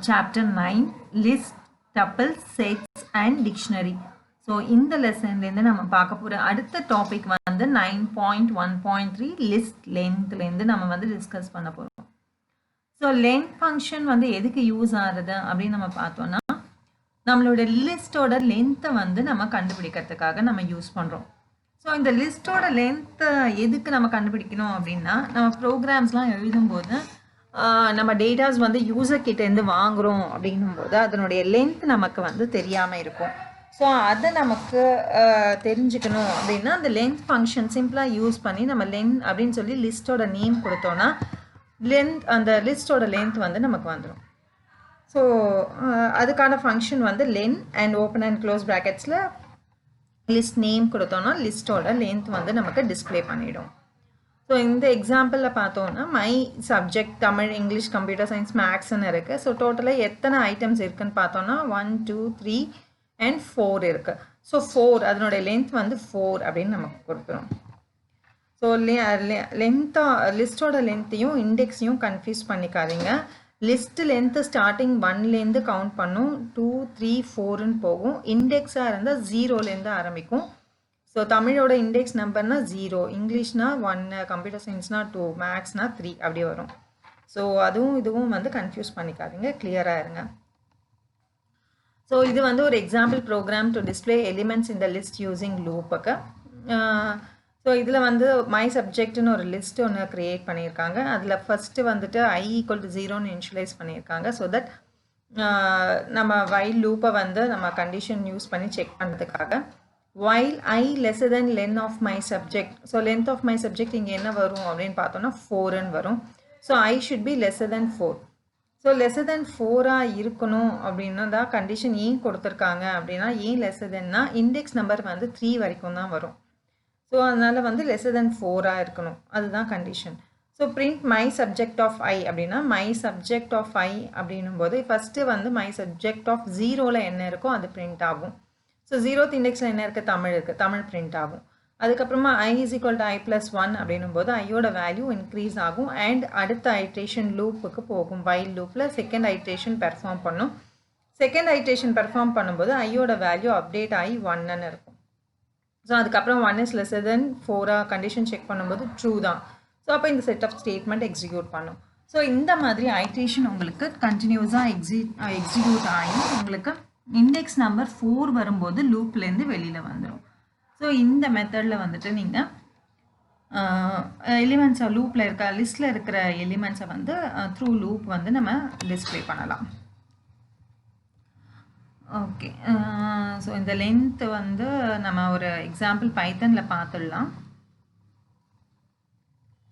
Chapter 9 List, Tuples, Sets and Dictionary. So இந்த லெசன்லேருந்து நம்ம பார்க்க போகிற அடுத்த டாபிக் வந்து 9.1.3 லிஸ்ட் லென்த்லேருந்து நம்ம வந்து டிஸ்கஸ் பண்ண போகிறோம். ஸோ லென்த் ஃபங்க்ஷன் வந்து எதுக்கு யூஸ் ஆகுது அப்படின்னு நம்ம பார்த்தோம்னா, நம்மளோட லிஸ்ட்டோட லென்த்தை வந்து நம்ம கண்டுபிடிக்கிறதுக்காக நம்ம யூஸ் பண்ணுறோம். ஸோ இந்த லிஸ்ட்டோட லென்த்தை எதுக்கு நம்ம கண்டுபிடிக்கணும் அப்படின்னா, நம்ம ப்ரோக்ராம்ஸ்லாம் எழுதும்போது நம்ம டேட்டாஸ் வந்து யூசர் கிட்டேருந்து வாங்குகிறோம் அப்படிங்கும்போது அதனுடைய லென்த் நமக்கு வந்து தெரியாமல் இருக்கும். ஸோ அதை நமக்கு தெரிஞ்சுக்கணும் அப்படின்னா அந்த லென்த் ஃபங்க்ஷன் சிம்பிளாக யூஸ் பண்ணி நம்ம லென்த் அப்படின்னு சொல்லி லிஸ்ட்டோட நேம் கொடுத்தோன்னா அந்த லிஸ்ட்டோட லென்த் வந்து நமக்கு வந்துடும். ஸோ அதுக்கான ஃபங்க்ஷன் வந்து len and open and close ப்ராக்கெட்ஸில் லிஸ்ட் நேம் கொடுத்தோன்னா லிஸ்ட்டோட லென்த் வந்து நமக்கு டிஸ்பிளே பண்ணிவிடும். ஸோ இந்த எக்ஸாம்பிளில் பார்த்தோன்னா my subject Tamil, English, computer science, மேக்ஸ்ன்னு இருக்குது. ஸோ டோட்டலாக எத்தனை ஐட்டம்ஸ் இருக்குதுன்னு பார்த்தோன்னா 1 2 3 and 4 இருக்குது. ஸோ 4 அதனுடைய லென்த் வந்து 4 அப்படின்னு நமக்கு கொடுத்துரும். ஸோ லிஸ்ட்டோட லென்த்தையும் இண்டெக்ஸையும் கன்ஃபியூஸ் பண்ணிக்காதீங்க. லிஸ்ட் லென்த்து ஸ்டார்டிங் 1லேருந்து கவுண்ட் பண்ணும், 2 3 4ன்னு போகும். இண்டெக்ஸாக இருந்தால் 0லேருந்து ஆரம்பிக்கும். ஸோ தமிழோட இண்டெக்ஸ் நம்பர்னா 0, இங்கிலீஷ்னா 1, கம்ப்யூட்டர் சயின்ஸ்னா 2, மேக்ஸ்னா 3 அப்படி வரும். ஸோ அதுவும் இதுவும் வந்து கன்ஃபியூஸ் பண்ணிக்காதீங்க, கிளியராக இருங்க. ஸோ இது வந்து ஒரு example program to display elements இந்த லிஸ்ட் யூஸிங் லூப்புக்கு. ஸோ இதில் வந்து மை சப்ஜெக்ட்னு ஒரு லிஸ்ட் ஒன்று க்ரியேட் பண்ணியிருக்காங்க. அதில் ஃபஸ்ட்டு வந்துட்டு i = 0ன்னு இனிஷியலைஸ் பண்ணியிருக்காங்க. ஸோ தட் நம்ம வைல் லூப்பை வந்து நம்ம கண்டிஷன் யூஸ் பண்ணி செக் பண்ணுறதுக்காக while I lesser than len of my subject. So length of my subject இங்கே என்ன வரும் அப்படின்னு பார்த்தோன்னா 4ன்னு வரும். So I should be lesser than 4. So lesser than 4ஆக இருக்கணும் அப்படின்னா தான் கண்டிஷன் ஏன் கொடுத்துருக்காங்க அப்படின்னா, ஏன் லெஸ்ஸர் தென்னா இண்டெக்ஸ் நம்பர் வந்து 3 வரைக்கும் தான் வரும். ஸோ அதனால் வந்து லெஸ்ஸர் தென் 4ஆக இருக்கணும், அதுதான் condition. So print my subject of I அப்படின்னா மை சப்ஜெக்ட் ஆஃப் ஐ அப்படின்னும் போது ஃபஸ்ட்டு வந்து மை சப்ஜெக்ட் ஆஃப் 0ல் என்ன இருக்கோ அது பிரிண்ட் ஆகும். ஸோ 0th இண்டெக்ஸில் என்ன இருக்குது, தமிழ் இருக்குது, தமிழ் பிரிண்ட் ஆகும். அதுக்கப்புறமா i = i+1 அப்படின்னும் போது ஐயோட வேல்யூ இன்க்ரீஸ் ஆகும் அண்ட் அடுத்த ஐட்ரேஷன் லூப்புக்கு போகும். வைல் லூப்பில் செகண்ட் ஐட்ரேஷன் பெர்ஃபார்ம் பண்ணும். செகண்ட் ஐட்ரேஷன் பெர்ஃபார்ம் பண்ணும்போது ஐயோட வேல்யூ அப்டேட் ஆகி 1ன்னு இருக்கும். ஸோ அதுக்கப்புறம் 1 is lesser than 4 condition check பண்ணும்போது ட்ரூ தான். ஸோ அப்போ இந்த செட் ஆஃப் ஸ்டேட்மெண்ட் எக்ஸிக்யூட் பண்ணும். ஸோ இந்த மாதிரி ஐட்ரேஷன் உங்களுக்கு கண்டினியூஸாக எக்ஸிக்யூட் ஆகி உங்களுக்கு இண்டெக்ஸ் நம்பர் 4 வரும்போது லூப்லேருந்து வெளியில் வந்துடும். ஸோ இந்த மெத்தடில் வந்துட்டு நீங்கள் எலிமெண்ட்ஸை லூப்பில் இருக்க லிஸ்ட்டில் இருக்கிற எலிமெண்ட்ஸை வந்து த்ரூ லூப் வந்து நம்ம டிஸ்பிளே பண்ணலாம். ஓகே, ஸோ இந்த லென்த்து வந்து நம்ம ஒரு எக்ஸாம்பிள் பைத்தனில் பார்த்துடலாம்.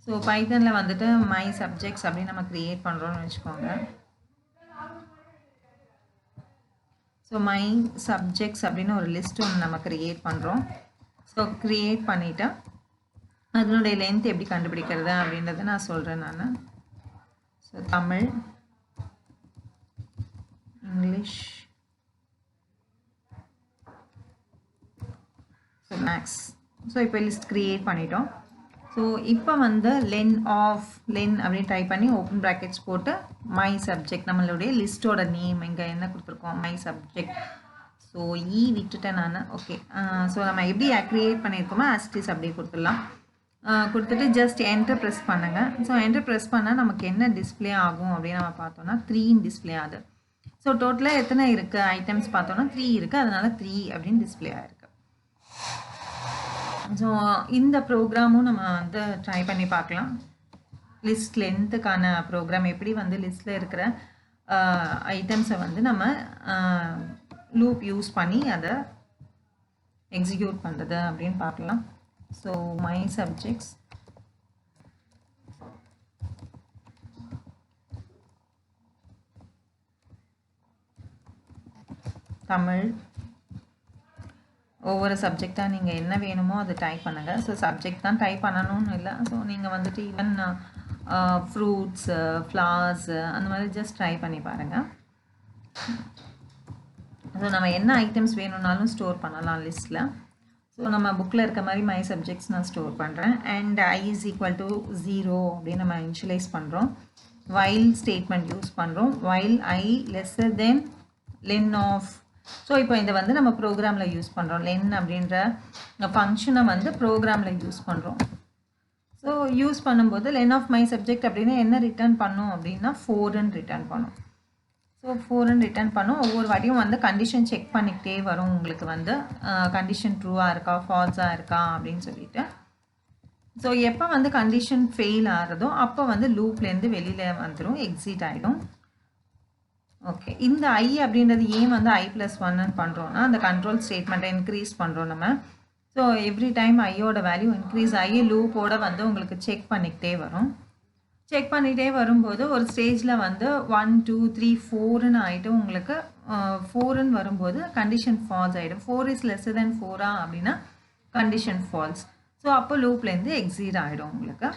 ஸோ பைத்தனில் வந்துட்டு மை சப்ஜெக்ட்ஸ் அப்படின்னு நம்ம க்ரியேட் பண்ணுறோன்னு வச்சுக்கோங்க. ஸோ மை சப்ஜெக்ட்ஸ் அப்படின்னு ஒரு லிஸ்ட் ஒன்று நம்ம க்ரியேட் பண்ணுறோம். ஸோ க்ரியேட் பண்ணிவிட்டு அதனுடைய லென்த் எப்படி கண்டுபிடிக்கிறது அப்படின்றத நான் சொல்கிறேன் நான். So Tamil, English, so maths. So இப்போ லிஸ்ட் க்ரியேட் பண்ணிட்டோம். ஸோ இப்போ வந்து லென் அப்படின்னு டைப் பண்ணி ஓப்பன் ப்ராக்கெட்ஸ் போட்டு மை சப்ஜெக்ட் நம்மளுடைய லிஸ்ட்டோட நேம் இங்கே என்ன கொடுத்துருக்கோம், மை சப்ஜெக்ட். ஸோ விட்டுட்டேன் நான். ஓகே, ஸோ நம்ம எப்படி க்ரியேட் பண்ணியிருக்கோமோ ஆஸ்டிஸ் அப்படியே கொடுத்துடலாம். கொடுத்துட்டு ஜஸ்ட் என்டர் ப்ரெஸ் பண்ணுங்கள். ஸோ என்டர் ப்ரெஸ் பண்ணால் நமக்கு என்ன டிஸ்பிளே ஆகும் அப்படின்னு நம்ம பார்த்தோன்னா 3 டிஸ்பிளே ஆகுது. ஸோ டோட்டலாக எத்தனை இருக்குது ஐட்டம்ஸ் பார்த்தோன்னா 3 இருக்குது, அதனால் 3 அப்படின்னு டிஸ்பிளே ஆகிருக்கு. ஸோ இந்த ப்ரோக்ராமும் நம்ம வந்து ட்ரை பண்ணி பார்க்கலாம். லிஸ்ட் லென்த்துக்கான ப்ரோக்ராம் எப்படி வந்து லிஸ்ட்டில் இருக்கிற ஐட்டம்ஸை வந்து நம்ம லூப் யூஸ் பண்ணி அதை எக்ஸிக்யூட் பண்ணுறது அப்படின்னு பார்க்கலாம். ஸோ மை சப்ஜெக்ட்ஸ் தமிழ், ஒவ்வொரு சப்ஜெக்டாக நீங்கள் என்ன வேணுமோ அதை டைப் பண்ணுங்கள். ஸோ சப்ஜெக்ட் தான் டைப் பண்ணணும்னு இல்லை. ஸோ நீங்கள் வந்துட்டு ஈவன் ஃப்ரூட்ஸு, ஃப்ளவர்ஸு அந்த மாதிரி ஜஸ்ட் ட்ரை பண்ணி பாருங்கள். ஸோ நம்ம என்ன ஐட்டம்ஸ் வேணும்னாலும் ஸ்டோர் பண்ணலாம் லிஸ்ட்டில். ஸோ நம்ம புக்கில் இருக்க மாதிரி மை சப்ஜெக்ட்ஸ் நான் ஸ்டோர் பண்ணுறேன். அண்ட் i = 0 அப்படின்னு நம்ம இனிஷியலைஸ் பண்ணுறோம். while statement யூஸ் பண்ணுறோம். while I lesser than len of. So இப்போ இதை வந்து நம்ம ப்ரோக்ராமில் யூஸ் பண்ணுறோம். len அப்படின்ற ஃபங்க்ஷனை வந்து ப்ரோக்ராமில் யூஸ் பண்ணுறோம். ஸோ யூஸ் பண்ணும்போது len of my subject அப்படின்னா என்ன ரிட்டர்ன் பண்ணும் அப்படின்னா 4ன்னு ரிட்டர்ன் பண்ணும். ஸோ 4ன்னு ரிட்டர்ன் பண்ணும். ஒவ்வொரு வாட்டியும் வந்து கண்டிஷன் செக் பண்ணிக்கிட்டே வரும். உங்களுக்கு வந்து கண்டிஷன் ட்ரூவாக இருக்கா ஃபால்ஸாக இருக்கா அப்படின்னு சொல்லிட்டு. ஸோ எப்போ வந்து கண்டிஷன் ஃபெயில் ஆகிறதோ அப்போ வந்து லூப்லேருந்து வெளியில் வந்துடும், எக்ஸிட் ஆகிடும். ஓகே, இந்த ஐ அப்படின்றது ஏன் வந்து I+1ன்னு பண்ணுறோன்னா அந்த கண்ட்ரோல் ஸ்டேட்மெண்ட்டை இன்க்ரீஸ் பண்ணுறோம் நம்ம. ஸோ எவ்ரி டைம் ஐயோட வேல்யூ இன்க்ரீஸ் ஆகி லூப்போட வந்து உங்களுக்கு செக் பண்ணிக்கிட்டே வரும். செக் பண்ணிகிட்டே வரும்போது ஒரு ஸ்டேஜில் வந்து 1 2 3 4ன்னு ஆகிட்டு உங்களுக்கு 4ன்னு வரும்போது கண்டிஷன் ஃபால்ஸ் ஆகிடும். 4 is lesser than 4 அப்படின்னா கண்டிஷன் ஃபால்ஸ். ஸோ அப்போ லூப்லேருந்து எக்ஸிட் ஆகிடும் உங்களுக்கு.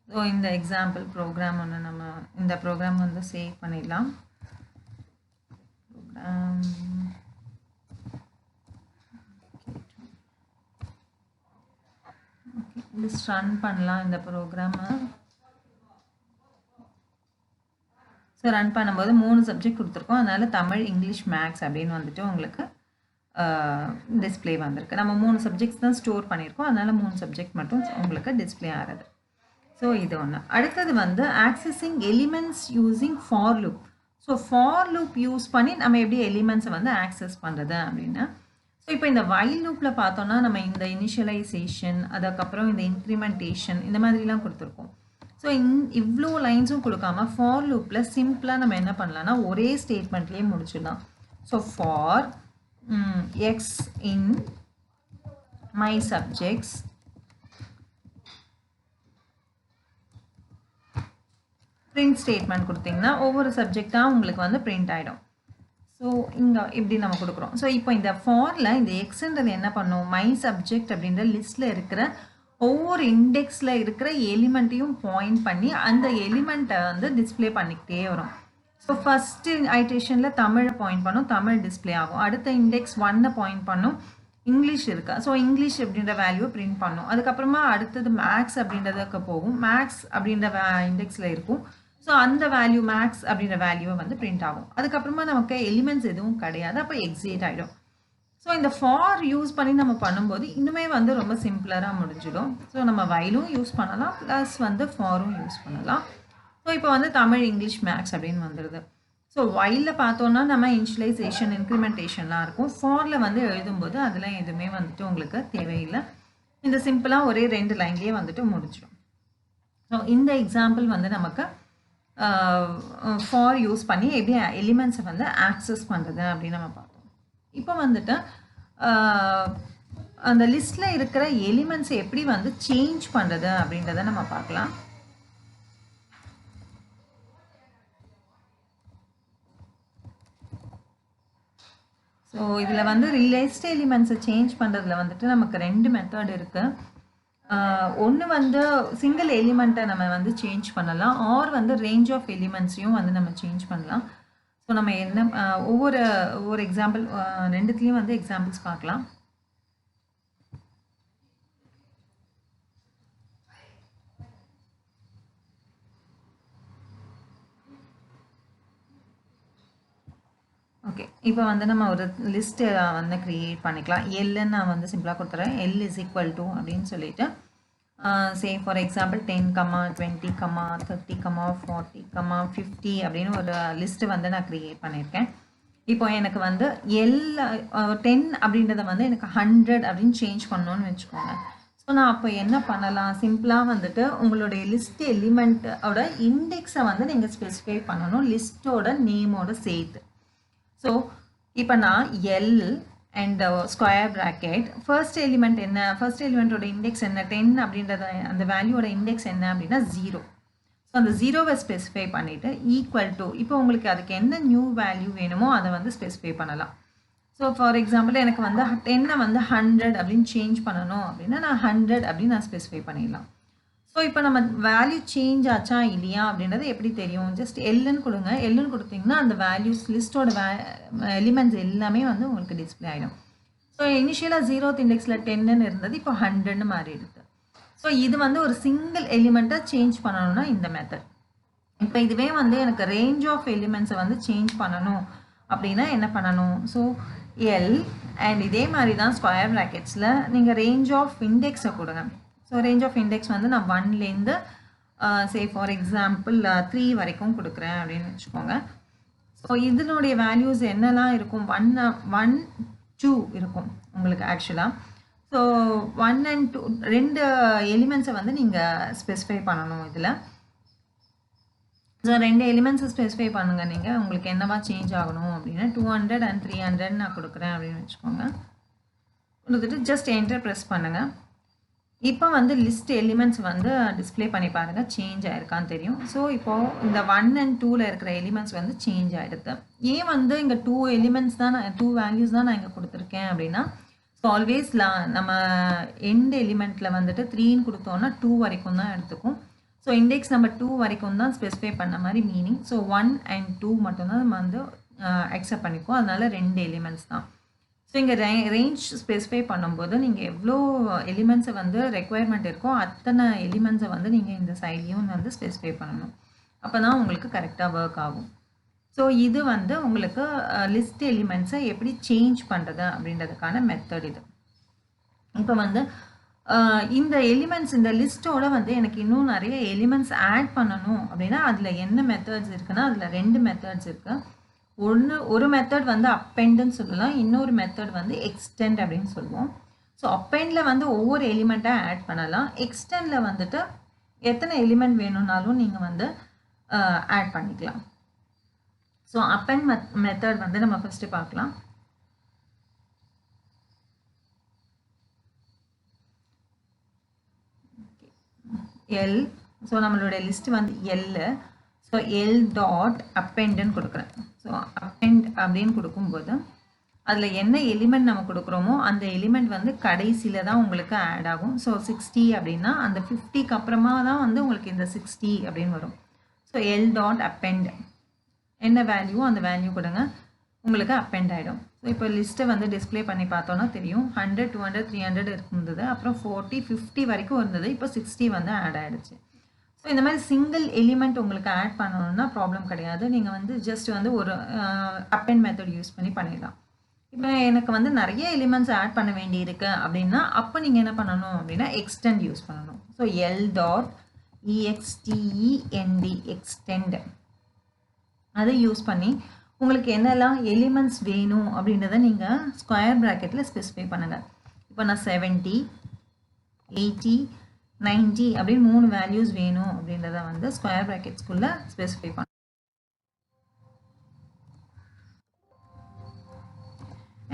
ஸோ இந்த எக்ஸாம்பிள் ப்ரோக்ராம் ஒன்று நம்ம இந்த ப்ரோக்ராம் வந்து சேவ் பண்ணிடலாம். ப்ரோக்ராம் ஓகே, ஜஸ்ட் ரன் பண்ணலாம் இந்த ப்ரோக்ராமை. ஸோ ரன் பண்ணும்போது 3 சப்ஜெக்ட் கொடுத்துருக்கோம். அதனால் தமிழ், இங்கிலீஷ், மேக்ஸ் அப்படின்னு வந்துட்டு உங்களுக்கு டிஸ்பிளே வந்திருக்கு. நம்ம 3 சப்ஜெக்ட்ஸ் தான் ஸ்டோர் பண்ணியிருக்கோம். அதனால் 3 சப்ஜெக்ட் மட்டும் உங்களுக்கு டிஸ்பிளே ஆகிறது. ஸோ இது ஒன்று. அடுத்தது வந்து accessing elements using for loop. So for loop use பண்ணி நம்ம எப்படி எலிமெண்ட்ஸை வந்து ஆக்சஸ் பண்ணுறது அப்படின்னா, ஸோ இப்போ இந்த வைல் லூப்பில் பார்த்தோன்னா நம்ம இந்த இனிஷியலைசேஷன், அதுக்கப்புறம் இந்த இன்க்ரிமெண்டேஷன், இந்த மாதிரிலாம் கொடுத்துருக்கோம். ஸோ இவ்வளோ லைன்ஸும் கொடுக்காம ஃபார் லூப்பில் சிம்பிளாக நம்ம என்ன பண்ணலாம்னா ஒரே ஸ்டேட்மெண்ட்லேயே முடிச்சிடலாம். So for x in my subjects print statement கொடுத்தீங்கன்னா ஒவ்வொரு சப்ஜெக்டாக உங்களுக்கு வந்து பிரிண்ட் ஆகிடும். ஸோ இங்கே இப்படி நம்ம கொடுக்குறோம். ஸோ இப்போ இந்த ஃபாரில் இந்த எக்ஸ்ன்றது என்ன பண்ணும், மை சப்ஜெக்ட் அப்படின்ற லிஸ்ட்டில் இருக்கிற ஒவ்வொரு இண்டெக்ஸில் இருக்கிற எலிமெண்ட்டையும் பாயிண்ட் பண்ணி அந்த எலிமெண்ட்டை வந்து டிஸ்பிளே பண்ணிக்கிட்டே வரும். ஸோ ஃபஸ்ட்டு ஐட்ரேஷனில் தமிழை பாயிண்ட் பண்ணும், தமிழ் டிஸ்பிளே ஆகும். அடுத்த இண்டெக்ஸ் 1 பாயிண்ட் பண்ணும், இங்கிலீஷ் இருக்கா, ஸோ இங்கிலீஷ் அப்படின்ற வேல்யூ பிரிண்ட் பண்ணும். அதுக்கப்புறமா அடுத்தது மேக்ஸ் அப்படின்றதுக்கு போகும், மேக்ஸ் அப்படின்ற இண்டெக்ஸில் இருக்கும். ஸோ அந்த வேல்யூ மேக்ஸ் அப்படின்ற வேல்யூவை வந்து பிரிண்ட் ஆகும். அதுக்கப்புறமா நமக்கு எலிமெண்ட்ஸ் எதுவும் கிடையாது, அப்போ எக்ஸிட் ஆகிடும். ஸோ இந்த ஃபார் யூஸ் பண்ணி நம்ம பண்ணும்போது இன்னுமே வந்து ரொம்ப சிம்பிளராக முடிஞ்சிடும். ஸோ நம்ம வைலும் யூஸ் பண்ணலாம், ப்ளஸ் வந்து ஃபாரும் யூஸ் பண்ணலாம். ஸோ இப்போ வந்து தமிழ், இங்கிலீஷ், மேக்ஸ் அப்படின்னு வந்துடுது. ஸோ வைலில் பார்த்தோன்னா நம்ம இனிஷியலைசேஷன், இன்க்ரிமெண்டேஷன்லாம் இருக்கும். ஃபாரில் வந்து எழுதும்போது அதெல்லாம் எதுவுமே வந்துட்டு உங்களுக்கு தேவையில்லை. இந்த சிம்பிளாக ஒரே 2 லைன்லேயே வந்துட்டு முடிச்சிடும். ஸோ இந்த எக்ஸாம்பிள் வந்து நமக்கு ஃபார் யூஸ் பண்ணி எப்படி எலிமெண்ட்ஸை வந்து ஆக்சஸ் பண்ணுறது அப்படின்னு நம்ம பார்த்தோம். இப்போ வந்துட்டு அந்த லிஸ்ட்டில் இருக்கிற எலிமெண்ட்ஸை எப்படி வந்து சேஞ்ச் பண்ணுறது அப்படின்றத நம்ம பார்க்கலாம். ஸோ இதில் வந்து லிஸ்ட் எலிமெண்ட்ஸை சேஞ்ச் பண்ணுறதுல வந்துட்டு நமக்கு 2 மெத்தட் இருக்குது. ஒன்று வந்து சிங்கிள் எலிமெண்ட்டை நம்ம வந்து சேஞ்ச் பண்ணலாம், ஆர் வந்து ரேஞ்ச் ஆஃப் எலிமெண்ட்ஸையும் வந்து நம்ம சேஞ்ச் பண்ணலாம். ஸோ நம்ம என்ன ஒவ்வொரு எக்ஸாம்பிள் 2த்துலேயும் வந்து எக்ஸாம்பிள்ஸ் பார்க்கலாம். ஓகே, இப்போ வந்து நம்ம ஒரு லிஸ்ட்டு வந்து க்ரியேட் பண்ணிக்கலாம். எல்லுன்னு நான் வந்து சிம்பிளாக கொடுத்துறேன். எல் இஸ் ஈக்குவல் டு அப்படின்னு சொல்லிட்டு சே ஃபார் எக்ஸாம்பிள் 10, 20, 30, 40, 50 அப்படின்னு ஒரு லிஸ்ட்டு வந்து நான் க்ரியேட் பண்ணியிருக்கேன். இப்போ எனக்கு வந்து 10 அப்படின்றத வந்து எனக்கு 100 அப்படின்னு சேஞ்ச் பண்ணணும்னு வச்சுக்கோங்க. ஸோ நான் அப்போ என்ன பண்ணலாம், சிம்பிளாக வந்துட்டு உங்களுடைய லிஸ்ட் எலிமெண்ட்டோட இண்டெக்ஸை வந்து நீங்கள் ஸ்பெசிஃபை பண்ணணும், லிஸ்ட்டோட நேமோட சேர்த்து. ஸோ இப்போ நான் L and square bracket first element என்ன, ஃபர்ஸ்ட் எலிமெண்ட்டோட இண்டெக்ஸ் என்ன 10 அப்படின்றத அந்த வேல்யூவோட இண்டெக்ஸ் என்ன அப்படின்னா 0. ஸோ அந்த 0வை ஸ்பெசிஃபை பண்ணிவிட்டு ஈக்குவல் டு, இப்போ உங்களுக்கு அதுக்கு என்ன நியூ வேல்யூ வேணுமோ அதை வந்து ஸ்பெசிஃபை பண்ணலாம். ஸோ ஃபார் எக்ஸாம்பிள் எனக்கு வந்து 10 வந்து 100 அப்படின்னு சேஞ்ச் பண்ணணும் அப்படின்னா நான் 100 அப்படின்னு நான் ஸ்பெசிஃபை பண்ணிடலாம். ஸோ இப்போ நம்ம வேல்யூ சேஞ்ச் ஆச்சா இல்லையா அப்படின்றது எப்படி தெரியும், ஜஸ்ட் எல்லுன்னு கொடுங்க. எல்லுன்னு கொடுத்தீங்கன்னா அந்த வேல்யூஸ் லிஸ்ட்டோட எலிமெண்ட்ஸ் எல்லாமே வந்து உங்களுக்கு டிஸ்பிளே ஆகிடும். ஸோ இனிஷியலாக 0th இண்டெக்ஸில் 10ன்னு இருந்தது, இப்போ 100ன்னு மாறிடுது. ஸோ இது வந்து ஒரு சிங்கிள் எலிமெண்ட்டை சேஞ்ச் பண்ணணும்னா இந்த மெத்தட். இப்போ இதுவே வந்து எனக்கு ரேஞ்ச் ஆஃப் எலிமெண்ட்ஸை வந்து சேஞ்ச் பண்ணணும் அப்படின்னா என்ன பண்ணணும்? ஸோ எல் அண்ட் இதே மாதிரி தான் ஸ்கொயர் ப்ராக்கெட்ஸில் நீங்கள் ரேஞ்ச் ஆஃப் இண்டெக்ஸை கொடுங்க. ஸோ ரேஞ்ச் ஆஃப் இண்டெக்ஸ் வந்து நான் 1லேருந்து சே ஃபார் எக்ஸாம்பிள் 3 வரைக்கும் கொடுக்குறேன் அப்படின்னு வச்சுக்கோங்க. ஸோ இதனுடைய வேல்யூஸ் என்னெல்லாம் இருக்கும்? 1, 2 இருக்கும் உங்களுக்கு ஆக்சுவலாக. ஸோ 1 and 2 2 எலிமெண்ட்ஸை வந்து நீங்கள் ஸ்பெசிஃபை பண்ணணும் இதில். ஸோ 2 எலிமெண்ட்ஸை ஸ்பெசிஃபை பண்ணுங்கள் நீங்கள். உங்களுக்கு என்னவா சேஞ்ச் ஆகணும் அப்படின்னா 200 and 300 நான் கொடுக்குறேன் அப்படின்னு வச்சுக்கோங்க. கொடுத்துட்டு ஜஸ்ட் என்டர் ப்ரெஸ் பண்ணுங்கள். இப்போ வந்து லிஸ்ட் எலிமெண்ட்ஸ் வந்து டிஸ்பிளே பண்ணி பாருங்கள் சேஞ்ச் ஆகிருக்கான்னு தெரியும். ஸோ இப்போது இந்த 1 and 2ல் இருக்கிற எலிமெண்ட்ஸ் வந்து சேஞ்ச் ஆகிடுது. ஏன் வந்து இங்கே 2 எலிமெண்ட்ஸ் தான் 2 வேல்யூஸ் தான் நான் இங்கே கொடுத்துருக்கேன் அப்படின்னா, ஸோ ஆல்வேஸ் நம்ம எண்ட் எலிமெண்ட்டில் வந்துட்டு 3ன்னு கொடுத்தோன்னா 2 வரைக்கும் தான் எடுத்துக்கும். ஸோ இண்டெக்ஸ் நம்பர் 2 வரைக்கும் தான் ஸ்பெசிஃபை பண்ண மாதிரி மீனிங். ஸோ 1 and 2 மட்டும்தான் நம்ம வந்து அக்செப்ட் பண்ணிக்குவோம். அதனால 2 எலிமெண்ட்ஸ் தான். ஸோ இங்கே ரேஞ்ச் ஸ்பெசிஃபை பண்ணும்போது நீங்கள் எவ்வளோ எலிமெண்ட்ஸை வந்து ரெக்குவயர்மெண்ட் இருக்கோ அத்தனை எலிமெண்ட்ஸை வந்து நீங்கள் இந்த சைட்லேயும் வந்து ஸ்பெசிஃபை பண்ணணும். அப்போ தான் உங்களுக்கு கரெக்டாக ஒர்க் ஆகும். ஸோ இது வந்து உங்களுக்கு லிஸ்ட் எலிமெண்ட்ஸை எப்படி சேஞ்ச் பண்ணுறது அப்படின்றதுக்கான மெத்தட் இது. இப்போ வந்து இந்த எலிமெண்ட்ஸ் இந்த லிஸ்ட்டோட வந்து எனக்கு இன்னும் நிறைய எலிமெண்ட்ஸ் ஆட் பண்ணணும் அப்படின்னா அதில் என்ன மெத்தட்ஸ் இருக்குன்னா அதில் 2 மெத்தட்ஸ் இருக்குது. ஒரு மெத்தட் வந்து அப்பெண்டுன்னு சொல்லலாம், இன்னொரு மெத்தட் வந்து எக்ஸ்டெண்ட் அப்படின்னு சொல்லுவோம். ஸோ அப்பெண்டில் வந்து ஒவ்வொரு எலிமெண்ட்டாக ஆட் பண்ணலாம். எக்ஸ்டெண்டில் வந்துட்டு எத்தனை எலிமெண்ட் வேணும்னாலும் நீங்கள் வந்து ஆட் பண்ணிக்கலாம். ஸோ அப்பெண்ட் மெத்தட் வந்து நம்ம ஃபஸ்ட்டு பார்க்கலாம். எல், ஸோ நம்மளோட லிஸ்ட் வந்து எல். ஸோ எல் டாட் அப்பெண்டுன்னு கொடுக்குறேன். ஸோ அப்பெண்ட் அப்படின்னு கொடுக்கும்போது அதில் என்ன எலிமெண்ட் நம்ம கொடுக்குறோமோ அந்த எலிமெண்ட் வந்து கடைசியில் தான் உங்களுக்கு ஆட் ஆகும். ஸோ 60 அப்படின்னா அந்த 50க்கு அப்புறமா தான் வந்து உங்களுக்கு இந்த 60 அப்படின்னு வரும். ஸோ எல் டாட் அப்பெண்ட் என்ன வேல்யூவோ அந்த வேல்யூ கொடுங்க, உங்களுக்கு அப்பெண்ட் ஆகிடும். ஸோ இப்போ லிஸ்ட்டை வந்து டிஸ்பிளே பண்ணி பார்த்தோன்னா தெரியும் 100, 200, 300 இருந்தது, அப்புறம் 40, 50 வரைக்கும் இருந்தது, இப்போ 60 வந்து ஆட் ஆகிடுச்சு. ஸோ இந்த மாதிரி சிங்கிள் எலிமெண்ட் உங்களுக்கு ஆட் பண்ணணும்னா ப்ராப்ளம் கிடையாது. நீங்கள் வந்து ஜஸ்ட் வந்து ஒரு அப்பெண்ட் மெத்தட் யூஸ் பண்ணி பண்ணிடலாம். இப்போ எனக்கு வந்து நிறைய எலிமெண்ட்ஸ் ஆட் பண்ண வேண்டி இருக்கு அப்படின்னா அப்போ நீங்கள் என்ன பண்ணணும் அப்படின்னா எக்ஸ்டெண்ட் யூஸ் பண்ணணும். So L dot EXTEND extend அதை யூஸ் பண்ணி உங்களுக்கு என்னெல்லாம் எலிமெண்ட்ஸ் வேணும் அப்படின்றத நீங்கள் ஸ்கொயர் ப்ராக்கெட்டில் ஸ்பெசிஃபை பண்ணுங்கள். இப்போ நான் 70, 80, 90 அப்படின்னு 3 வேல்யூஸ் வேணும் அப்படின்றத வந்து ஸ்கொயர் ப்ராக்கெட்ஸ்குள்ளே ஸ்பெசிஃபை பண்ண.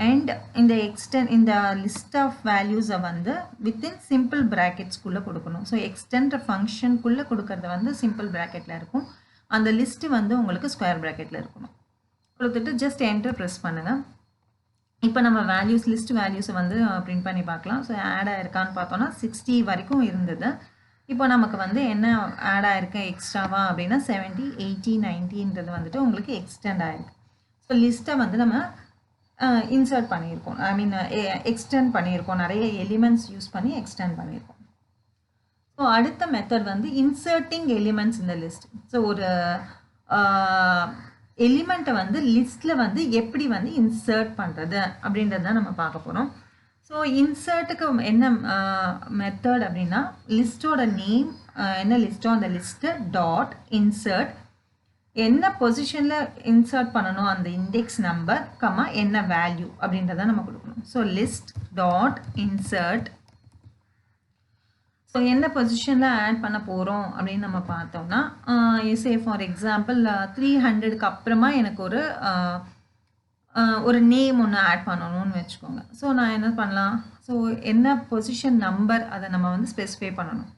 அண்ட் இந்த லிஸ்ட் ஆஃப் வேல்யூஸை வந்து வித்தின் சிம்பிள் ப்ராக்கெட்ஸ்குள்ளே கொடுக்கணும். ஸோ எக்ஸ்டெண்ட் ஃபங்க்ஷனுக்குள்ளே கொடுக்கறது வந்து சிம்பிள் ப்ராக்கெட்டில் இருக்கும், அந்த லிஸ்ட்டு வந்து உங்களுக்கு ஸ்கொயர் ப்ராக்கெட்டில் இருக்கணும். கொடுத்துட்டு ஜஸ்ட் என்டர் ப்ரெஸ் பண்ணுங்கள். இப்போ நம்ம வேல்யூஸ் லிஸ்ட் வேல்யூஸை வந்து பிரிண்ட் பண்ணி பார்க்கலாம். ஸோ ஆட் ஆகிருக்கான்னு பார்த்தோன்னா 60 வரைக்கும் இருந்தது. இப்போ நமக்கு வந்து என்ன ஆட் ஆகிருக்கு எக்ஸ்ட்ராவா அப்படின்னா 70, 80, 90ன்றது வந்துட்டு உங்களுக்கு எக்ஸ்டெண்ட் ஆகிருக்கு. ஸோ லிஸ்ட்டை வந்து நம்ம இன்சர்ட் பண்ணியிருக்கோம், ஐ மீன் எக்ஸ்டெண்ட் பண்ணியிருக்கோம், நிறைய எலிமெண்ட்ஸ் யூஸ் பண்ணி எக்ஸ்டெண்ட் பண்ணியிருக்கோம். ஸோ அடுத்த மெத்தட் வந்து இன்சர்ட்டிங் எலிமெண்ட்ஸ் இந்த லிஸ்ட். ஸோ ஒரு எலிமெண்ட்டை வந்து லிஸ்ட்டில் வந்து எப்படி வந்து இன்சர்ட் பண்ணுறது அப்படின்றது தான் நம்ம பார்க்க போகிறோம். ஸோ இன்சர்ட்டுக்கு என்ன மெத்தட் அப்படின்னா லிஸ்ட்டோட நேம் என்ன லிஸ்ட்டோ அந்த லிஸ்ட்டு டாட் இன்சர்ட் என்ன பொசிஷனில் இன்சர்ட் பண்ணணும் அந்த இண்டெக்ஸ் நம்பர் கம்மா என்ன வேல்யூ அப்படின்றத நம்ம கொடுக்கணும். So list dot insert. So என்ன பொசிஷனில் ஆட் பண்ண போகிறோம் அப்படின்னு நம்ம பார்த்தோம்னா சே ஃபார் எக்ஸாம்பிள் 300க்கு அப்புறமா எனக்கு ஒரு நேம் ஒன்று ஆட் பண்ணணும்னு வச்சுக்கோங்க. ஸோ நான் என்ன பண்ணலாம், ஸோ என்ன பொசிஷன் நம்பர் அதை நம்ம வந்து ஸ்பெசிஃபை பண்ணணும்.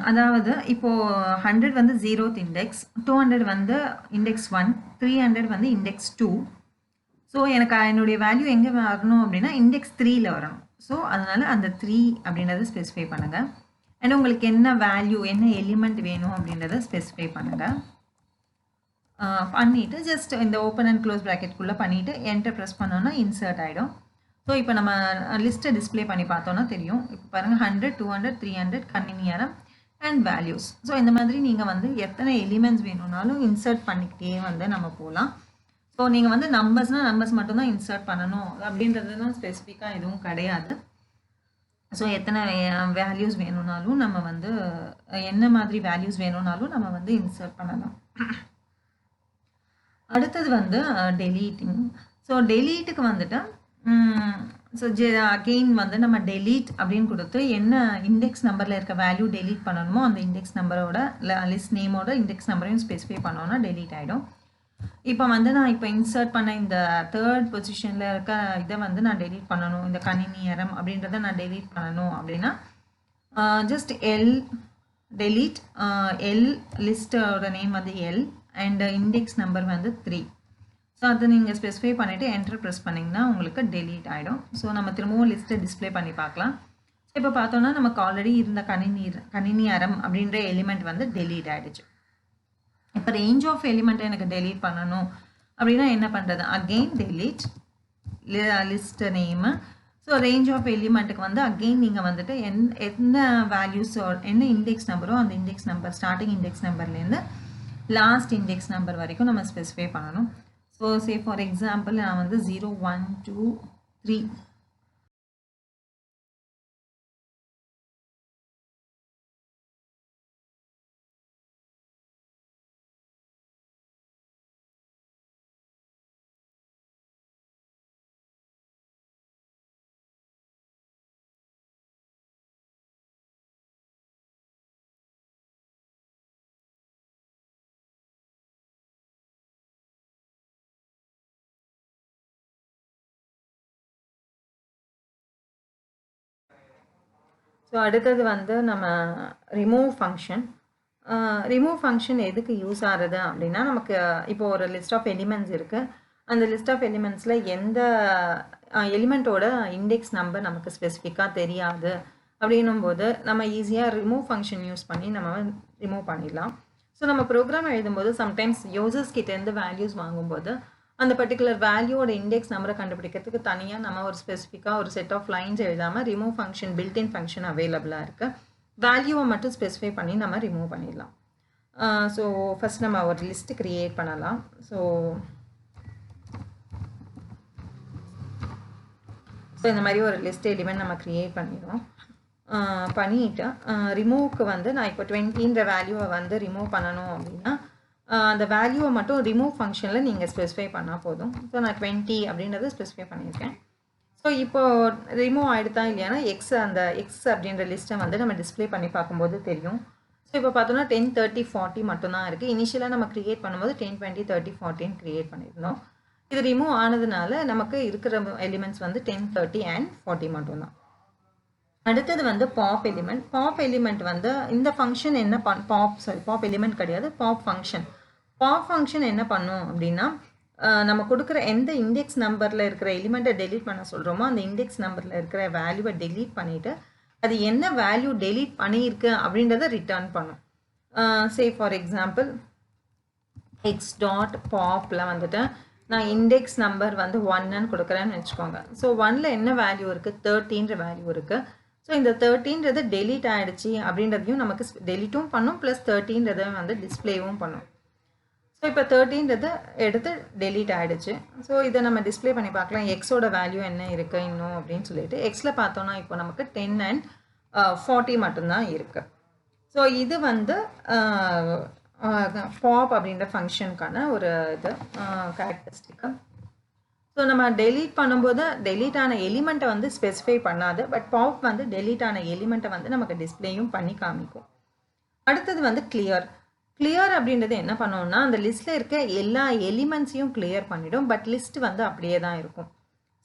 அதாவது இப்போது 100 வந்து 0th இண்டெக்ஸ், 200 வந்து இண்டெக்ஸ் 1, 300 வந்து இண்டெக்ஸ் 2. ஸோ எனக்கு என்னுடைய வேல்யூ எங்கே வரணும் அப்படின்னா இண்டெக்ஸ் 3ல் வரணும். ஸோ அதனால் அந்த 3 அப்படின்றத ஸ்பெசிஃபை பண்ணுங்கள். அண்ட் உங்களுக்கு என்ன வேல்யூ என்ன எலிமெண்ட் வேணும் அப்படின்றத ஸ்பெசிஃபை பண்ணுங்கள். பண்ணிவிட்டு ஜஸ்ட் இந்த ஓப்பன் அண்ட் க்ளோஸ் ப்ராக்கெட்குள்ளே பண்ணிவிட்டு என்டர் ப்ரெஸ் பண்ணோன்னா இன்சர்ட் ஆகிடும். ஸோ இப்போ நம்ம லிஸ்ட்டை டிஸ்ப்ளே பண்ணி பார்த்தோன்னா தெரியும். இப்போ பாருங்கள் 100, 200, 300 கணினியாரம் அண்ட் வேல்யூஸ். ஸோ இந்த மாதிரி நீங்கள் வந்து எத்தனை எலிமெண்ட்ஸ் வேணும்னாலும் இன்சர்ட் பண்ணிக்கிட்டே வந்து நம்ம போகலாம். ஸோ நீங்கள் வந்து நம்பர்ஸ்னால் நம்பர்ஸ் மட்டும்தான் இன்சர்ட் பண்ணணும் அப்படின்றதுலாம் ஸ்பெசிஃபிக்காக எதுவும் கிடையாது. ஸோ எத்தனை வேல்யூஸ் வேணும்னாலும் நம்ம வந்து என்ன மாதிரி வேல்யூஸ் வேணும்னாலும் நம்ம வந்து இன்சர்ட் பண்ணலாம். அடுத்தது வந்து டெலீட்டிங். ஸோ டெலீட்டுக்கு வந்துட்டு ஸோ அகெயின் வந்து நம்ம டெலீட் அப்படின்னு கொடுத்து என்ன இண்டெக்ஸ் நம்பரில் இருக்க வேல்யூ டெலீட் பண்ணணுமோ அந்த இண்டெக்ஸ் நம்பரோட லிஸ்ட் நேமோட இண்டெக்ஸ் நம்பரையும் ஸ்பெசிஃபை பண்ணோன்னா டெலீட் ஆகிடும். இப்போ வந்து நான் இப்போ இன்சர்ட் பண்ண இந்த 3rd பொசிஷனில் இருக்க இதை வந்து நான் டெலீட் பண்ணணும், இந்த கணினியரம் அப்படின்றத நான் டெலீட் பண்ணணும் அப்படின்னா ஜஸ்ட் எல் டெலீட் எல் லிஸ்ட்டோட நேம் வந்து எல் அண்ட் இண்டெக்ஸ் நம்பர் வந்து 3. ஸோ அதை நீங்கள் ஸ்பெசிஃபை பண்ணிவிட்டு என்டர் ப்ரெஸ் பண்ணிங்கன்னா உங்களுக்கு டெலீட் ஆகிடும். ஸோ நம்ம திரும்பவும் லிஸ்ட்டை டிஸ்பிளே பண்ணி பார்க்கலாம். ஸோ இப்போ பார்த்தோன்னா நமக்கு ஆல்ரெடி இருந்த கணினியரம் அப்படின்ற எலிமெண்ட் வந்து டெலீட் ஆகிடுச்சு. இப்போ ரேஞ்ச் ஆஃப் எலிமெண்ட்டை எனக்கு டெலீட் பண்ணணும் அப்படின்னா என்ன பண்ணுறது? Again delete list name. So range of எலிமெண்ட்டுக்கு வந்து அகெயின் நீங்கள் வந்துட்டு என்ன வேல்யூஸோ என்ன இண்டெக்ஸ் நம்பரோ அந்த இண்டெக்ஸ் நம்பர் ஸ்டார்டிங் இண்டெக்ஸ் நம்பர்லேருந்து லாஸ்ட் இண்டெக்ஸ் நம்பர் வரைக்கும் நம்ம ஸ்பெசிஃபை பண்ணணும். ஸோ சே ஃபார் எக்ஸாம்பிள் நான் வந்து 0, 1, 2, 3 ஸோ அடுத்தது வந்து நம்ம ரிமூவ் ஃபங்க்ஷன். ரிமூவ் ஃபங்க்ஷன் எதுக்கு யூஸ் ஆகுது அப்படின்னா நமக்கு இப்போ ஒரு லிஸ்ட் ஆஃப் எலிமெண்ட்ஸ் இருக்குது. அந்த லிஸ்ட் ஆஃப் எலிமெண்ட்ஸில் எந்த எலிமெண்ட்டோட இண்டெக்ஸ் நம்பர் நமக்கு ஸ்பெசிஃபிக்காக தெரியாது அப்படின்னும் போது நம்ம ஈஸியாக ரிமூவ் ஃபங்க்ஷன் யூஸ் பண்ணி நம்ம ரிமூவ் பண்ணிடலாம். ஸோ நம்ம ப்ரோக்ராம் எழுதும்போது சம்டைம்ஸ் யூசர்ஸ் கிட்டேருந்து வேல்யூஸ் வாங்கும்போது அந்த பர்டிகுலர் வேல்யூவோட இண்டெக்ஸ் நம்பரை கண்டுபிடிக்கிறதுக்கு தனியாக நம்ம ஒரு ஸ்பெசிஃபிக்காக ஒரு செட் ஆஃப் லைன்ஸ் எழுதாமல் ரிமூவ் ஃபங்க்ஷன் பில்டின் ஃபங்க்ஷன் அவைலபிளாக இருக்குது. வேல்யூவை மட்டும் ஸ்பெசிஃபை பண்ணி நம்ம ரிமூவ் பண்ணிடலாம். ஸோ ஃபஸ்ட் நம்ம ஒரு லிஸ்ட்டு க்ரியேட் பண்ணலாம். ஸோ இந்த மாதிரி ஒரு லிஸ்ட் எலிமெண்ட் நம்ம க்ரியேட் பண்ணிடுவோம். பண்ணிவிட்டு ரிமூவ்க்கு வந்து நான் இப்போ 20ன்ற வேல்யூவை வந்து ரிமூவ் பண்ணணும் அப்படின்னா அந்த வேல்யூவை மட்டும் ரிமூவ் ஃபங்க்ஷனில் நீங்கள் ஸ்பெசிஃபை பண்ணால் போதும். ஸோ நான் 20 அப்படின்றத ஸ்பெசிஃபை பண்ணியிருக்கேன். ஸோ இப்போது ரிமூவ் ஆகிடுதா இல்லையானா அந்த எக்ஸ் அப்படின்ற லிஸ்ட்டை வந்து நம்ம டிஸ்பிளே பண்ணி பார்க்கும்போது தெரியும். ஸோ இப்போ பார்த்தோன்னா 10, 30, 40 மட்டும்தான் இருக்குது. இனிஷியலாக நம்ம க்ரியேட் பண்ணும்போது 10, 20, 30, 40 க்ரியேட் பண்ணியிருந்தோம். இது ரிமூவ் ஆனதுனால நமக்கு இருக்கிற எலிமெண்ட்ஸ் வந்து 10, 30 and 40 மட்டும்தான். அடுத்தது வந்து பாப் எலிமெண்ட். பாப் எலிமெண்ட் வந்து இந்த ஃபங்க்ஷன் என்ன பாப் எலிமெண்ட் கிடையாது, பாப் ஃபங்க்ஷன். பாப் ஃபங்க்ஷன் என்ன பண்ணும் அப்படின்னா நம்ம கொடுக்குற எந்த இண்டெக்ஸ் நம்பரில் இருக்கிற எலிமெண்ட்டை டெலீட் பண்ண சொல்கிறோமோ அந்த இண்டெக்ஸ் நம்பரில் இருக்கிற வேல்யூவை டெலீட் பண்ணிவிட்டு அது என்ன வேல்யூ டெலீட் பண்ணியிருக்கு அப்படின்றத ரிட்டர்ன் பண்ணும். Say for example X dot பாப்பில் வந்துட்டு நான் இண்டெக்ஸ் நம்பர் வந்து 1ன்னு கொடுக்குறேன்னு வச்சுக்கோங்க. ஸோ 1ல் என்ன வேல்யூ இருக்குது? 30ன்ற வேல்யூ இருக்குது. ஸோ இந்த 30ன்றது டெலீட் ஆகிடுச்சு அப்படின்றதையும் நமக்கு டெலீட்டும் பண்ணும், ப்ளஸ் 30ன்றதை வந்து டிஸ்பிளேவும் பண்ணும். ஸோ இப்போ 30ன்றதை எடுத்து டெலீட் ஆகிடுச்சு. ஸோ இதை நம்ம டிஸ்பிளே பண்ணி பார்க்கலாம் எக்ஸோட வேல்யூ என்ன இருக்குது இன்னும் அப்படின்னு சொல்லிட்டு. எக்ஸில் பார்த்தோன்னா இப்போ நமக்கு 10 and 40 மட்டும்தான் இருக்குது. ஸோ இது வந்து பாப் அப்படின்ற ஃபங்க்ஷனுக்கான ஒரு இது கேரக்டரிஸ்டிக்கு. ஸோ நம்ம டெலீட் பண்ணும்போது டெலீட் ஆன எலிமெண்ட்டை வந்து ஸ்பெசிஃபை பண்ணாது, பட் பாப் வந்து டெலீட் ஆன எலிமெண்ட்டை வந்து நமக்கு டிஸ்பிளேயும் பண்ணி காமிக்கும். அடுத்தது வந்து கிளியர். கிளியர் அப்படின்றது என்ன பண்ணோம்னா அந்த லிஸ்ட்டில் இருக்க எல்லா எலிமெண்ட்ஸையும் கிளியர் பண்ணிடும், பட் லிஸ்ட் வந்து அப்படியே தான் இருக்கும்.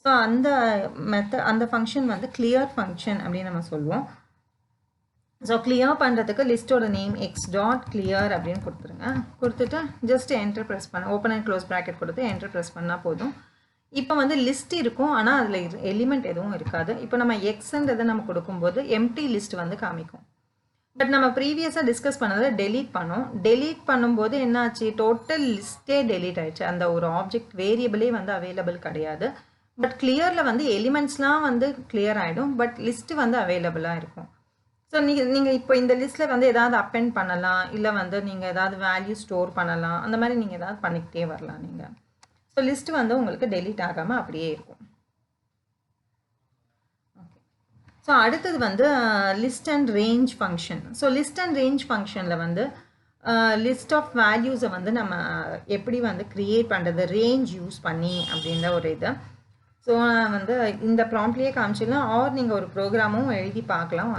ஸோ அந்த ஃபங்க்ஷன் வந்து கிளியர் ஃபங்க்ஷன் அப்படின்னு நம்ம சொல்லுவோம். ஸோ கிளியர் பண்ணுறதுக்கு லிஸ்ட்டோட நேம் எக்ஸ் டாட் கிளியர் அப்படின்னு கொடுத்துருங்க. கொடுத்துட்டு ஜஸ்ட் என்டர் ப்ரெஸ் பண்ண ஓப்பன் அண்ட் க்ளோஸ் ப்ராக்கெட் கொடுத்து என்டர் ப்ரெஸ் பண்ணால் போதும். இப்போ வந்து லிஸ்ட் இருக்கும், ஆனால் அதில் எலிமெண்ட் எதுவும் இருக்காது. இப்போ நம்ம எக்ஸ்ன்றதை நம்ம கொடுக்கும்போது எம்டி லிஸ்ட் வந்து காமிக்கும். பட் நம்ம ப்ரீவியஸாக டிஸ்கஸ் பண்ணதை டெலீட் பண்ணோம். டெலீட் பண்ணும்போது என்னாச்சு? டோட்டல் லிஸ்ட்டே டெலீட் ஆகிடுச்சு. அந்த ஒரு ஆப்ஜெக்ட் வேரியபிளே வந்து அவைலபிள் கிடையாது. பட் கிளியரில் வந்து எலிமெண்ட்ஸ்லாம் வந்து கிளியர் ஆகிடும், பட் லிஸ்ட்டு வந்து அவைலபிளாக இருக்கும். ஸோ நீங்கள் இப்போ இந்த லிஸ்ட்டில் வந்து ஏதாவது அப்பெண்ட் பண்ணலாம், இல்லை வந்து நீங்கள் ஏதாவது வேல்யூ ஸ்டோர் பண்ணலாம், அந்த மாதிரி நீங்கள் ஏதாவது பண்ணிக்கிட்டே வரலாம் நீங்கள். ஸோ லிஸ்ட்டு வந்து உங்களுக்கு டெலீட் ஆகாமல் அப்படியே இருக்கும். ஓகே, ஸோ அடுத்தது வந்து list and range function. So list and range ஃபங்க்ஷனில் வந்து லிஸ்ட் ஆஃப் வேல்யூஸை வந்து நம்ம எப்படி வந்து க்ரியேட் பண்ணுறது ரேஞ்ச் யூஸ் பண்ணி அப்படின்ற ஒரு இது. ஸோ நான் வந்து இந்த ப்ராம்ப்ட்லேயே காமிச்சிடலாம், ஆர் நீங்கள் ஒரு ப்ரோக்ராமும் எழுதி பார்க்கலாம்,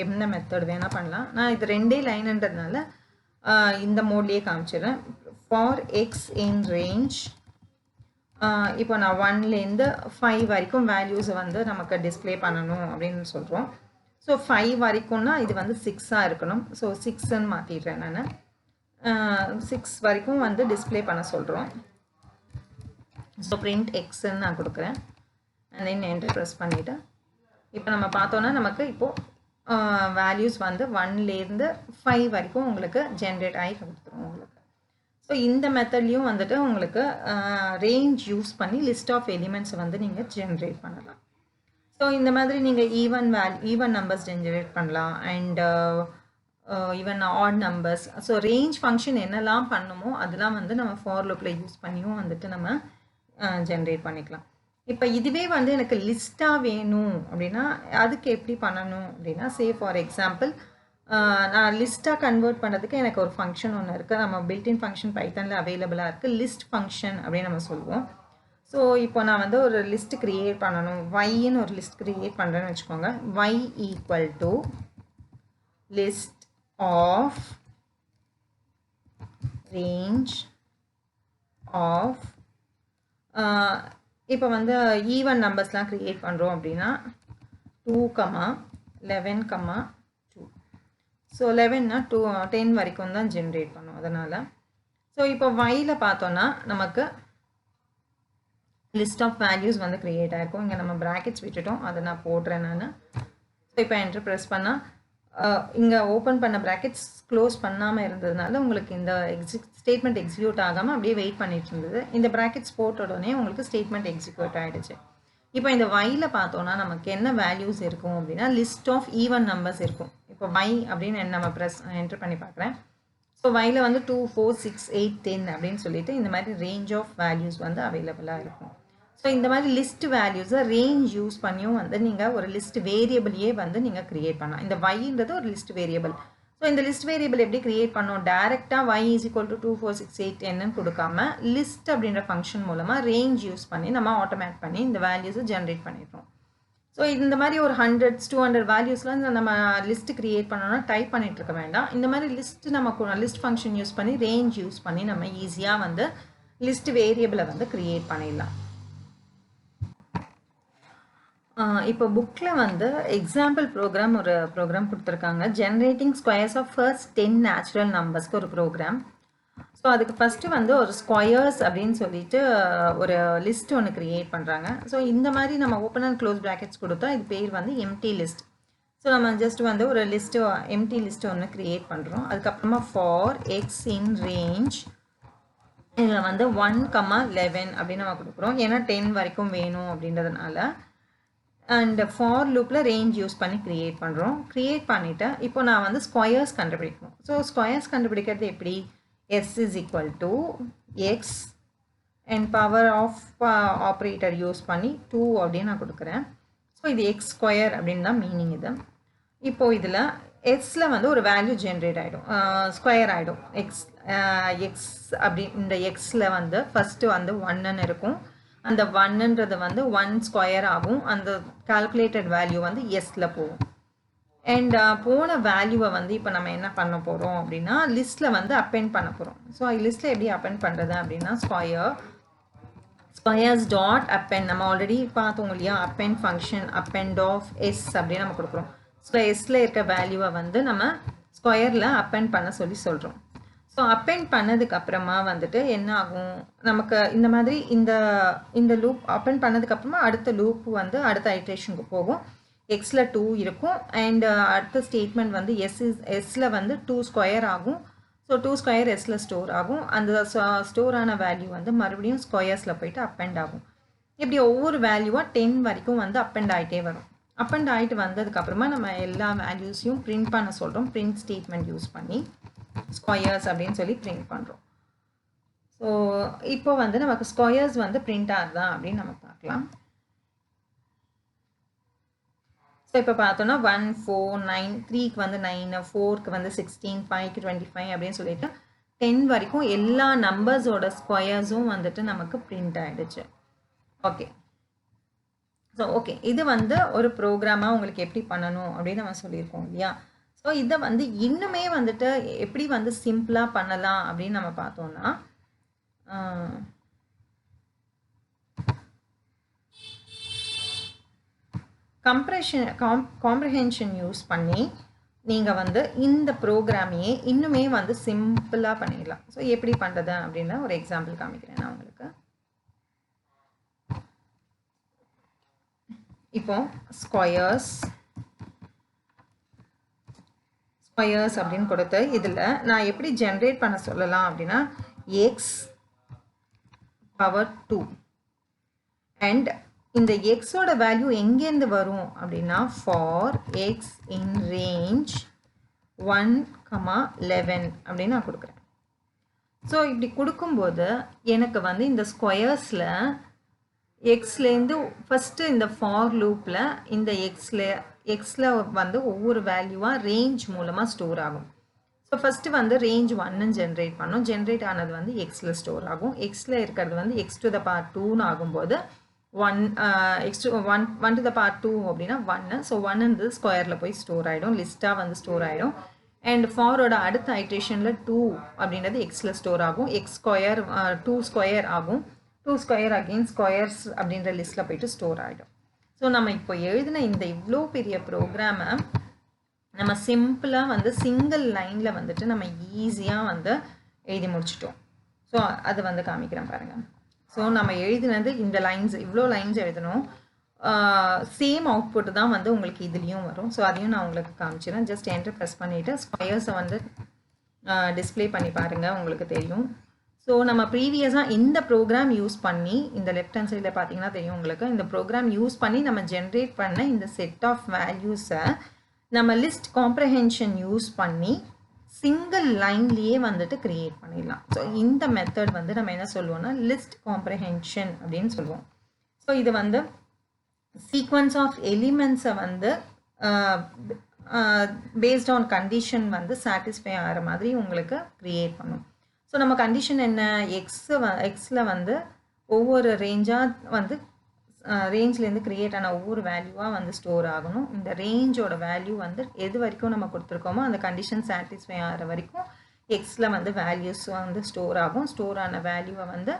என்ன மெத்தட் வேணால் பண்ணலாம். நான் இது 2 லைன்ன்றதுனால இந்த மோட்லேயே காமிச்சிடுறேன். ஃபார் எக்ஸ் இன் ரேஞ்ச், இப்போ நான் 1லேருந்து 5 வரைக்கும் வேல்யூஸை வந்து நமக்கு டிஸ்பிளே பண்ணணும் அப்படின்னு சொல்கிறோம். ஸோ 5 வரைக்கும்னா இது வந்து 6ஆக இருக்கணும். ஸோ 6ன்னு மாற்றிடுறேன் நான். 6 வரைக்கும் வந்து டிஸ்பிளே பண்ண சொல்கிறோம். ஸோ பிரிண்ட் எக்ஸ்ன்னு நான் கொடுக்குறேன். அண்ட் தென் என்டர் ப்ரெஸ் பண்ணிவிட்டு இப்போ நம்ம பார்த்தோன்னா நமக்கு இப்போது வேல்யூஸ் வந்து 1லேருந்து 5 வரைக்கும் உங்களுக்கு ஜென்ரேட் ஆகி கொடுத்துரும் உங்களுக்கு. ஸோ இந்த மெத்தட்லேயும் வந்துட்டு உங்களுக்கு ரேஞ்ச் யூஸ் பண்ணி லிஸ்ட் ஆஃப் எலிமெண்ட்ஸை வந்து நீங்கள் ஜென்ரேட் பண்ணலாம். ஸோ இந்த மாதிரி நீங்கள் ஈவன் நம்பர்ஸ் ஜென்ரேட் பண்ணலாம், and even odd numbers. So range function என்னெல்லாம் பண்ணுமோ அதெல்லாம் வந்து நம்ம ஃபார் லூப்பில் யூஸ் பண்ணியும் வந்துட்டு நம்ம ஜென்ரேட் பண்ணிக்கலாம். இப்போ இதுவே வந்து எனக்கு லிஸ்ட்டாக வேணும் அப்படின்னா அதுக்கு எப்படி பண்ணணும் அப்படின்னா, சே ஃபார் எக்ஸாம்பிள் நான் லிஸ்ட்டாக கன்வெர்ட் பண்ணுறதுக்கு எனக்கு ஒரு ஃபங்க்ஷன் ஒன்று இருக்குது. நம்ம பில்டின் ஃபங்க்ஷன் பைத்தானில் அவைலபிளாக இருக்குது, லிஸ்ட் ஃபங்க்ஷன் அப்படின்னு நம்ம சொல்லுவோம். ஸோ இப்போ நான் வந்து ஒரு லிஸ்ட் க்ரியேட் பண்ணணும், ஒய்ன்னு ஒரு லிஸ்ட் க்ரியேட் பண்ணுறேன்னு வச்சுக்கோங்க. Y equal to list of range of, இப்போ வந்து ஈவன் நம்பர்ஸ்லாம் க்ரியேட் பண்ணுறோம் அப்படின்னா 2, 11, 2. ஸோ 11னா 10 வரைக்கும் தான் ஜென்ரேட் பண்ணும் அதனால். ஸோ இப்போ வையில் பார்த்தோன்னா நமக்கு லிஸ்ட் ஆஃப் வேல்யூஸ் வந்து க்ரியேட் ஆகிருக்கும். இங்கே நம்ம ப்ராக்கெட்ஸ் விட்டுட்டோம், அதை நான் போடுறேன் நான். ஸோ இப்போ என்டர் ப்ரெஸ் பண்ணால் இங்கே ஓப்பன் பண்ண ப்ராக்கெட்ஸ் க்ளோஸ் பண்ணாமல் இருந்ததுனால உங்களுக்கு இந்த ஸ்டேட்மெண்ட் எக்ஸிக்யூட் ஆகாமல் அப்படியே வெயிட் பண்ணிட்டு இருந்தது. இந்த ப்ராக்கெட்ஸ் போட்ட உடனே உங்களுக்கு ஸ்டேட்மெண்ட் எக்ஸிக்யூட் ஆகிடுச்சு. இப்போ இந்த வையில் பார்த்தோன்னா நமக்கு என்ன வேல்யூஸ் இருக்கும் அப்படின்னா லிஸ்ட் ஆஃப் ஈவன் நம்பர்ஸ் இருக்கும். இப்போ வை அப்படின்னு நம்ம என்டர் பண்ணி பார்க்குறேன். ஸோ வையில் வந்து 2, 4, 6, 8, 10 அப்படின்னு சொல்லிட்டு இந்த மாதிரி ரேஞ்ச் ஆஃப் வேல்யூஸ் வந்து அவைலபிளாக இருக்கும். ஸோ இந்த மாதிரி லிஸ்ட் வேல்யூஸை ரேஞ்ச் யூஸ் பண்ணியும் வந்து நீங்கள் ஒரு லிஸ்ட் வேரியபிளையே வந்து நீங்கள் க்ரியேட் பண்ணலாம். இந்த வைன்றது ஒரு லிஸ்ட் வேரியபிள். ஸோ இந்த லிஸ்ட் வேரியபிள் எப்படி க்ரியேட் பண்ணோம், டேரெக்டாக y = 2, 4, 6, 8, 10ன்னு கொடுக்காம லிஸ்ட் அப்படின்ற ஃபங்க்ஷன் மூலமாக ரேஞ்ச் யூஸ் பண்ணி நம்ம ஆட்டோமேட் பண்ணி இந்த வேல்யூஸை ஜென்ரேட் பண்ணிடுறோம். ஸோ இந்த மாதிரி ஒரு 100, 200 வேல்யூஸ்லாம் நம்ம லிஸ்ட் க்ரியேட் பண்ணோன்னா டைப் பண்ணிட்டு இருக்க வேண்டாம். இந்த மாதிரி லிஸ்ட் ஃபங்க்ஷன் யூஸ் பண்ணி ரேஞ்ச் யூஸ் பண்ணி நம்ம ஈஸியாக வந்து லிஸ்ட் வேரியபிளை வந்து க்ரியேட் பண்ணிடலாம். இப்போ புக்கில் வந்து எக்ஸாம்பிள் ப்ரோக்ராம் ஒரு ப்ரோக்ராம் கொடுத்துருக்காங்க, generating squares of first 10 natural நம்பர்ஸ்க்கு ஒரு ப்ரோக்ராம். ஸோ அதுக்கு ஃபஸ்ட்டு வந்து ஒரு ஸ்கொயர்ஸ் அப்படின்னு சொல்லிட்டு ஒரு லிஸ்ட் ஒன்று க்ரியேட் பண்ணுறாங்க. ஸோ இந்த மாதிரி நம்ம ஓப்பன் அண்ட் க்ளோஸ் ப்ராக்கெட்ஸ் கொடுத்தா இது பேர் வந்து எம்டி லிஸ்ட். ஸோ நம்ம ஜஸ்ட் வந்து ஒரு லிஸ்ட்டு எம்டி லிஸ்ட்டு ஒன்று க்ரியேட் பண்ணுறோம். அதுக்கப்புறமா ஃபார் எக்ஸ் இன் ரேஞ்ச் இதில் வந்து 1, 11 அப்படின்னு நம்ம கொடுக்குறோம், ஏன்னா 10 வரைக்கும் வேணும் அப்படின்றதுனால. அண்ட் ஃபார் லூப்பில் ரேஞ்ச் யூஸ் பண்ணி க்ரியேட் பண்ணுறோம். க்ரியேட் பண்ணிவிட்டு இப்போ நான் வந்து ஸ்கொயர்ஸ் கண்டுபிடிக்கணும். ஸோ ஸ்கொயர்ஸ் கண்டுபிடிக்கிறது எப்படி, s = x and power of operator use பண்ணி 2 அப்படின்னு நான் கொடுக்குறேன். ஸோ இது எக்ஸ் ஸ்கொயர் அப்படின்னு தான் மீனிங் இது. இப்போது இதில் எக்ஸில் வந்து ஒரு வேல்யூ ஜென்ரேட் ஆகிடும், ஸ்கொயர் ஆகிடும். எக்ஸ் அப்படி இந்த எக்ஸில் வந்து ஃபஸ்ட்டு வந்து 1ன்னு இருக்கும். அந்த 1ன்றது வந்து 1 ஸ்கொயர் ஆகும். அந்த கால்குலேட்டட் வேல்யூ வந்து எஸ்ல போகும். அண்ட் போன வேல்யூவை வந்து இப்போ நம்ம என்ன பண்ண போகிறோம் அப்படின்னா லிஸ்ட்டில் வந்து அப்பெண்ட் பண்ண போகிறோம். ஸோ லிஸ்ட்டில் எப்படி அப்பெண்ட் பண்ணுறது அப்படின்னா ஸ்கொயர்ஸ் டாட் அப்பெண்ட், நம்ம ஆல்ரெடி பார்த்தோம் இல்லையா, append function append of s அப்படின்னு நம்ம கொடுக்குறோம். ஸோ எஸ்ல இருக்க வேல்யூவை வந்து நம்ம ஸ்கொயரில் அப்பெண்ட் பண்ண சொல்கிறோம். ஸோ அப்பெண்ட் பண்ணதுக்கு அப்புறமா வந்துட்டு என்ன ஆகும், நமக்கு இந்த மாதிரி இந்த லூப் அப்பெண்ட் பண்ணதுக்கப்புறமா அடுத்த லூப் வந்து அடுத்த ஐட்ரேஷனுக்கு போகும். எக்ஸில் 2 இருக்கும். அண்ட் அடுத்த ஸ்டேட்மெண்ட் வந்து எஸ்ஸில் வந்து 2 ஸ்கொயர் ஆகும். ஸோ 2 ஸ்கொயர் எஸ்ஸில் ஸ்டோர் ஆகும். அந்த ஸ்டோர் ஆன வேல்யூ வந்து மறுபடியும் ஸ்கொயர்ஸில் போயிட்டு அப்பெண்ட் ஆகும். இப்படி ஒவ்வொரு வேல்யூவாக 10 வரைக்கும் வந்து அப் அண்ட் ஆகிட்டே வரும். அப் அண்ட் ஆகிட்டு வந்ததுக்கப்புறமா நம்ம எல்லா வேல்யூஸையும் பிரிண்ட் பண்ண சொல்கிறோம். பிரிண்ட் ஸ்டேட்மெண்ட் யூஸ் பண்ணி ஸ்கொயர்ஸ் அப்படின்னு சொல்லி பிரிண்ட் பண்ணுறோம். ஸோ இப்போ வந்து நமக்கு ஸ்கொயர்ஸ் வந்து பிரிண்ட் ஆகுதா அப்படின்னு நம்ம பார்க்கலாம். ஸோ இப்போ பார்த்தோன்னா 1 4 9 3க்கு வந்து 9 4க்கு வந்து 16 5க்கு 25 அப்படின்னு சொல்லிட்டு 10 வரைக்கும் எல்லா நம்பர்ஸோட ஸ்கொயர்ஸும் வந்துட்டு நமக்கு பிரிண்ட் ஆகிடுச்சு. ஓகே. ஸோ ஓகே, இது வந்து ஒரு ப்ரோக்ராமாக உங்களுக்கு எப்படி பண்ணணும் அப்படின்னு நம்ம சொல்லியிருக்கோம் இல்லையா. ஸோ இதை வந்து இன்னுமே வந்துட்டு எப்படி வந்து சிம்பிளாக பண்ணலாம் அப்படின்னு நம்ம பார்த்தோம்னா, காம்ப்ரிஹென்ஷன் யூஸ் பண்ணி நீங்கள் வந்து இந்த ப்ரோக்ராமையே இன்னுமே வந்து சிம்பிளாக பண்ணிடலாம். ஸோ எப்படி பண்ணுறது அப்படின்னா ஒரு எக்ஸாம்பிள் காமிக்கிறேன் நான் உங்களுக்கு. இப்போ ஸ்கொயர்ஸ் அப்படின்னு கொடுத்து இதில் நான் எப்படி ஜென்ரேட் பண்ண சொல்லலாம் அப்படின்னா எக்ஸ் பவர் 2 அண்ட் இந்த எக்ஸோட வேல்யூ எங்கேருந்து வரும் அப்படின்னா ஃபார் எக்ஸ் இன் ரேஞ்ச் 1,11 அப்படின்னு நான் கொடுக்குறேன். ஸோ இப்படி கொடுக்கும்போது எனக்கு வந்து இந்த ஸ்கொயர்ஸில் எக்ஸ்லேருந்து ஃபஸ்ட்டு இந்த ஃபார் லூப்பில் இந்த எக்ஸில் வந்து ஒவ்வொரு வேல்யூவாக ரேஞ்ச் மூலமாக ஸ்டோர் ஆகும். ஸோ ஃபஸ்ட்டு வந்து ரேஞ்ச் 1ன்னு ஜென்ரேட் பண்ணோம். ஜென்ரேட் ஆனது வந்து எக்ஸில் ஸ்டோர் ஆகும். எக்ஸில் இருக்கிறது வந்து x to the power 2ன்னு ஆகும்போது 1 to the power 2 அப்படின்னா 1. ஸோ 1 ஸ்கொயரில் போய் ஸ்டோர் ஆகிடும், லிஸ்ட்டாக வந்து ஸ்டோர் ஆகிடும். அண்ட் ஃபாரோட அடுத்த ஐட்ரேஷனில் 2 அப்படின்றது எக்ஸில் ஸ்டோர் ஆகும். எக்ஸ் ஸ்கொயர் 2 ஸ்கொயர் ஆகும். 2 ஸ்கொயர் அகெயின் ஸ்கொயர்ஸ் அப்படின்ற லிஸ்ட்டில் போயிட்டு ஸ்டோர் ஆகிடும். ஸோ நம்ம இப்போ எழுதின இந்த இவ்வளோ பெரிய ப்ரோக்ராமை நம்ம சிம்பிளாக வந்து சிங்கிள் லைனில் வந்துட்டு நம்ம ஈஸியாக வந்து எழுதி முடிச்சிட்டோம். ஸோ அது வந்து காமிக்கிறேன் பாருங்கள். ஸோ நம்ம எழுதினது இந்த லைன்ஸ், இவ்வளோ லைன்ஸ் எழுதணும். சேம் அவுட்புட் தான் வந்து உங்களுக்கு இதுலேயும் வரும். ஸோ அதையும் நான் உங்களுக்கு காமிச்சிடுறேன். ஜஸ்ட் என்டர் ப்ரெஸ் பண்ணிவிட்டு ஸ்கொயர்ஸை வந்து டிஸ்பிளே பண்ணி பாருங்கள், உங்களுக்கு தெரியும். ஸோ நம்ம ப்ரீவியஸாக இந்த ப்ரோக்ராம் யூஸ் பண்ணி இந்த லெஃப்ட் ஹேண்ட் சைடில் பார்த்தீங்கன்னா தெரியும் உங்களுக்கு, இந்த ப்ரோக்ராம் யூஸ் பண்ணி நம்ம ஜென்ரேட் பண்ண இந்த செட் ஆஃப் வேல்யூஸை நம்ம லிஸ்ட் காம்ப்ரிஹென்ஷன் யூஸ் பண்ணி சிங்கிள் லைன்லேயே வந்துட்டு க்ரியேட் பண்ணிடலாம். ஸோ இந்த மெத்தட் வந்து நம்ம என்ன சொல்லுவோம்னா லிஸ்ட் காம்ப்ரிஹென்ஷன் அப்படின்னு சொல்லுவோம். ஸோ இது வந்து சீக்வன்ஸ் ஆஃப் எலிமெண்ட்ஸை வந்து பேஸ்ட் ஆன் கண்டிஷன் வந்து சாட்டிஸ்ஃபை ஆகிற மாதிரி உங்களுக்கு க்ரியேட் பண்ணும். ஸோ நம்ம கண்டிஷன் என்ன, எக்ஸில் வந்து ஒவ்வொரு ரேஞ்சாக வந்து ரேஞ்ச்லேருந்து க்ரியேட் ஆன ஒவ்வொரு வேல்யூவாக வந்து ஸ்டோர் ஆகணும். இந்த ரேஞ்சோட வேல்யூ வந்து எது வரைக்கும் நம்ம கொடுத்துருக்கோமோ அந்த கண்டிஷன் சாட்டிஸ்ஃபை ஆகிற வரைக்கும் எக்ஸில் வந்து வேல்யூஸ் வந்து ஸ்டோர் ஆகும். ஸ்டோர் ஆன வேல்யூவை வந்து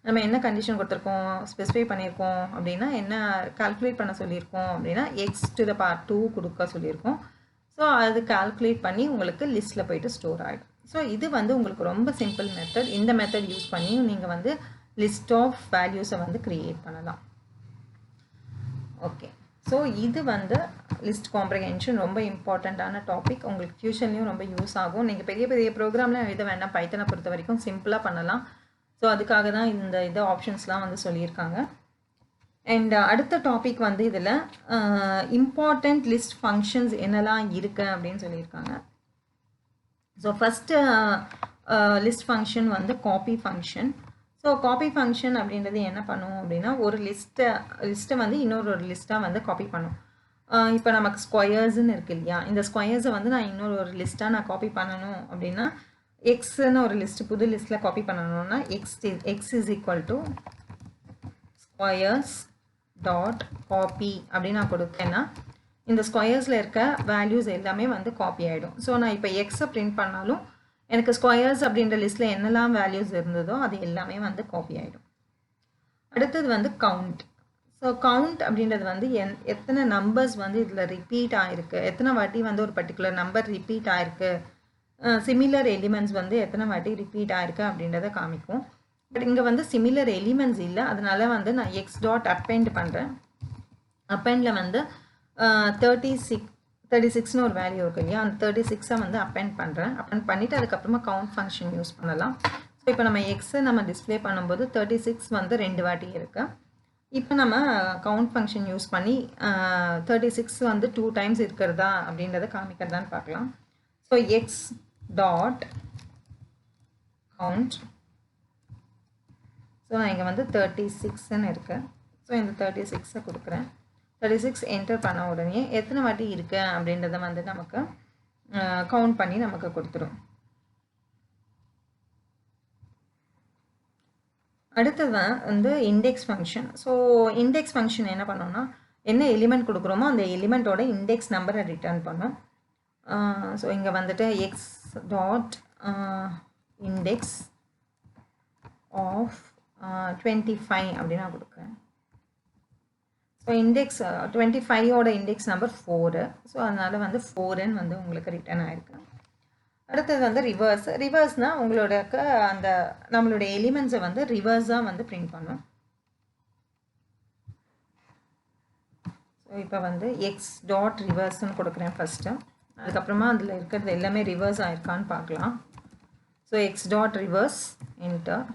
நம்ம என்ன கண்டிஷன் கொடுத்துருக்கோம், ஸ்பெசிஃபை பண்ணியிருக்கோம் அப்படின்னா, என்ன கால்குலேட் பண்ண சொல்லியிருக்கோம் அப்படின்னா x to the power 2 கொடுக்க சொல்லியிருக்கோம். ஸோ அது கால்குலேட் பண்ணி உங்களுக்கு லிஸ்ட்டில் போயிட்டு ஸ்டோர் ஆகிடும். ஸோ இது வந்து உங்களுக்கு ரொம்ப சிம்பிள் மெத்தட். இந்த மெத்தட் யூஸ் பண்ணி நீங்கள் வந்து லிஸ்ட் ஆஃப் வேல்யூஸை வந்து க்ரியேட் பண்ணலாம். ஓகே. ஸோ இது வந்து லிஸ்ட் காம்ப்ரிஹென்ஷன் ரொம்ப இம்பார்ட்டண்ட்டான டாபிக். உங்களுக்கு ஃபியூச்சர்லேயும் ரொம்ப யூஸ் ஆகும். நீங்கள் பெரிய பெரிய ப்ரோக்ராம்லாம் எழுத வேண்டாம், பைத்தனை பொறுத்த வரைக்கும் சிம்பிளாக பண்ணலாம். ஸோ அதுக்காக தான் இந்த ஆப்ஷன்ஸ்லாம் வந்து சொல்லியிருக்காங்க. அண்ட் அடுத்த டாபிக் வந்து இதில் இம்பார்ட்டண்ட் லிஸ்ட் ஃபங்க்ஷன்ஸ் என்னெல்லாம் இருக்குது அப்படின்னு சொல்லியிருக்காங்க. ஸோ ஃபஸ்ட்டு லிஸ்ட் ஃபங்க்ஷன் வந்து copy function. So copy function அப்படின்றது என்ன பண்ணும் அப்படின்னா, ஒரு லிஸ்ட்டை வந்து இன்னொரு லிஸ்ட்டாக வந்து காப்பி பண்ணும். இப்போ நமக்கு ஸ்கொயர்ஸ்ன்னு இருக்குது இல்லையா, இந்த ஸ்கொயர்ஸை வந்து நான் இன்னொரு லிஸ்ட்டாக நான் காப்பி பண்ணணும் அப்படின்னா, எக்ஸ்ன்னு ஒரு லிஸ்ட்டு புது லிஸ்ட்டில் காப்பி பண்ணணும்னா x is equal to squares dot copy அப்படின்னு நான் கொடுத்தேன்னா இந்த ஸ்கொயர்ஸில் இருக்க வேல்யூஸ் எல்லாமே வந்து காப்பி ஆகிடும். ஸோ நான் இப்போ எக்ஸை பிரிண்ட் பண்ணாலும் எனக்கு ஸ்கொயர்ஸ் அப்படின்ற லிஸ்ட்டில் என்னெல்லாம் வேல்யூஸ் இருந்ததோ அது எல்லாமே வந்து காப்பி ஆகிடும். அடுத்தது வந்து கவுண்ட். ஸோ கவுண்ட் அப்படின்றது வந்து எத்தனை நம்பர்ஸ் வந்து இதில் ரிப்பீட் ஆகிருக்கு, எத்தனை வாட்டி வந்து ஒரு பர்டிகுலர் நம்பர் ரிப்பீட் ஆகிருக்கு, சிமிலர் எலிமெண்ட்ஸ் வந்து எத்தனை வாட்டி ரிப்பீட் ஆகிருக்கு அப்படின்றத காமிக்கும். பட் இங்கே வந்து சிமிலர் எலிமெண்ட்ஸ் இல்லை, அதனால வந்து நான் எக்ஸ் டாட் அப்பெண்ட் பண்ணுறேன். அப்பெண்டில் வந்து 36ன்னு ஒரு வேல்யூ இருக்கு இல்லையா, அந்த 36ஐ வந்து அப்பெண்ட் பண்ணுறேன். அப்பெண்ட் பண்ணிவிட்டு அதுக்கப்புறமா கவுண்ட் ஃபங்க்ஷன் யூஸ் பண்ணலாம். ஸோ இப்போ நம்ம எக்ஸை நம்ம டிஸ்பிளே பண்ணும்போது 36 வந்து 2 வாட்டி இருக்குது. இப்போ நம்ம கவுண்ட் ஃபங்க்ஷன் யூஸ் பண்ணி 36 வந்து 2 டைம்ஸ் இருக்கிறதா அப்படின்றத காமிக்கிறதான்னு பார்க்கலாம். So X dot count. So இங்கே வந்து 36ன்னு இருக்குது. ஸோ இந்த 36 கொடுக்குறேன். 36 என்டர் பண்ண உடனே எத்தனை வாட்டி இருக்கு அப்படின்றத வந்து நமக்கு கவுண்ட் பண்ணி நமக்கு கொடுத்துரும். அடுத்தது வந்து index function. So index function என்ன பண்ணோம்னா, என்ன எலிமெண்ட் கொடுக்குறோமோ அந்த எலிமெண்ட்டோட இண்டெக்ஸ் நம்பரை ரிட்டர்ன் பண்ணும். ஸோ இங்கே வந்துட்டு எக்ஸ் டாட் இண்டெக்ஸ் ஆஃப் 25 அப்படின்னு நான் கொடுக்குறேன். ஸோ இண்டெக்ஸ் 25ஓட இண்டெக்ஸ் நம்பர் 4. ஸோ அதனால் வந்து 4ன்னு வந்து உங்களுக்கு ரிட்டர்ன் ஆகிருக்கு. அடுத்தது வந்து ரிவர்ஸ்னால் உங்களோட அந்த நம்மளுடைய எலிமெண்ட்ஸை வந்து ரிவர்ஸாக வந்து பிரிண்ட் பண்ணும். ஸோ இப்போ வந்து எக்ஸ் டாட் ரிவர்ஸ்ன்னு கொடுக்குறேன் ஃபஸ்ட்டு. அதுக்கப்புறமா அதில் இருக்கிறது எல்லாமே ரிவர்ஸ் ஆயிருக்கான்னு பார்க்கலாம். So X dot reverse enter.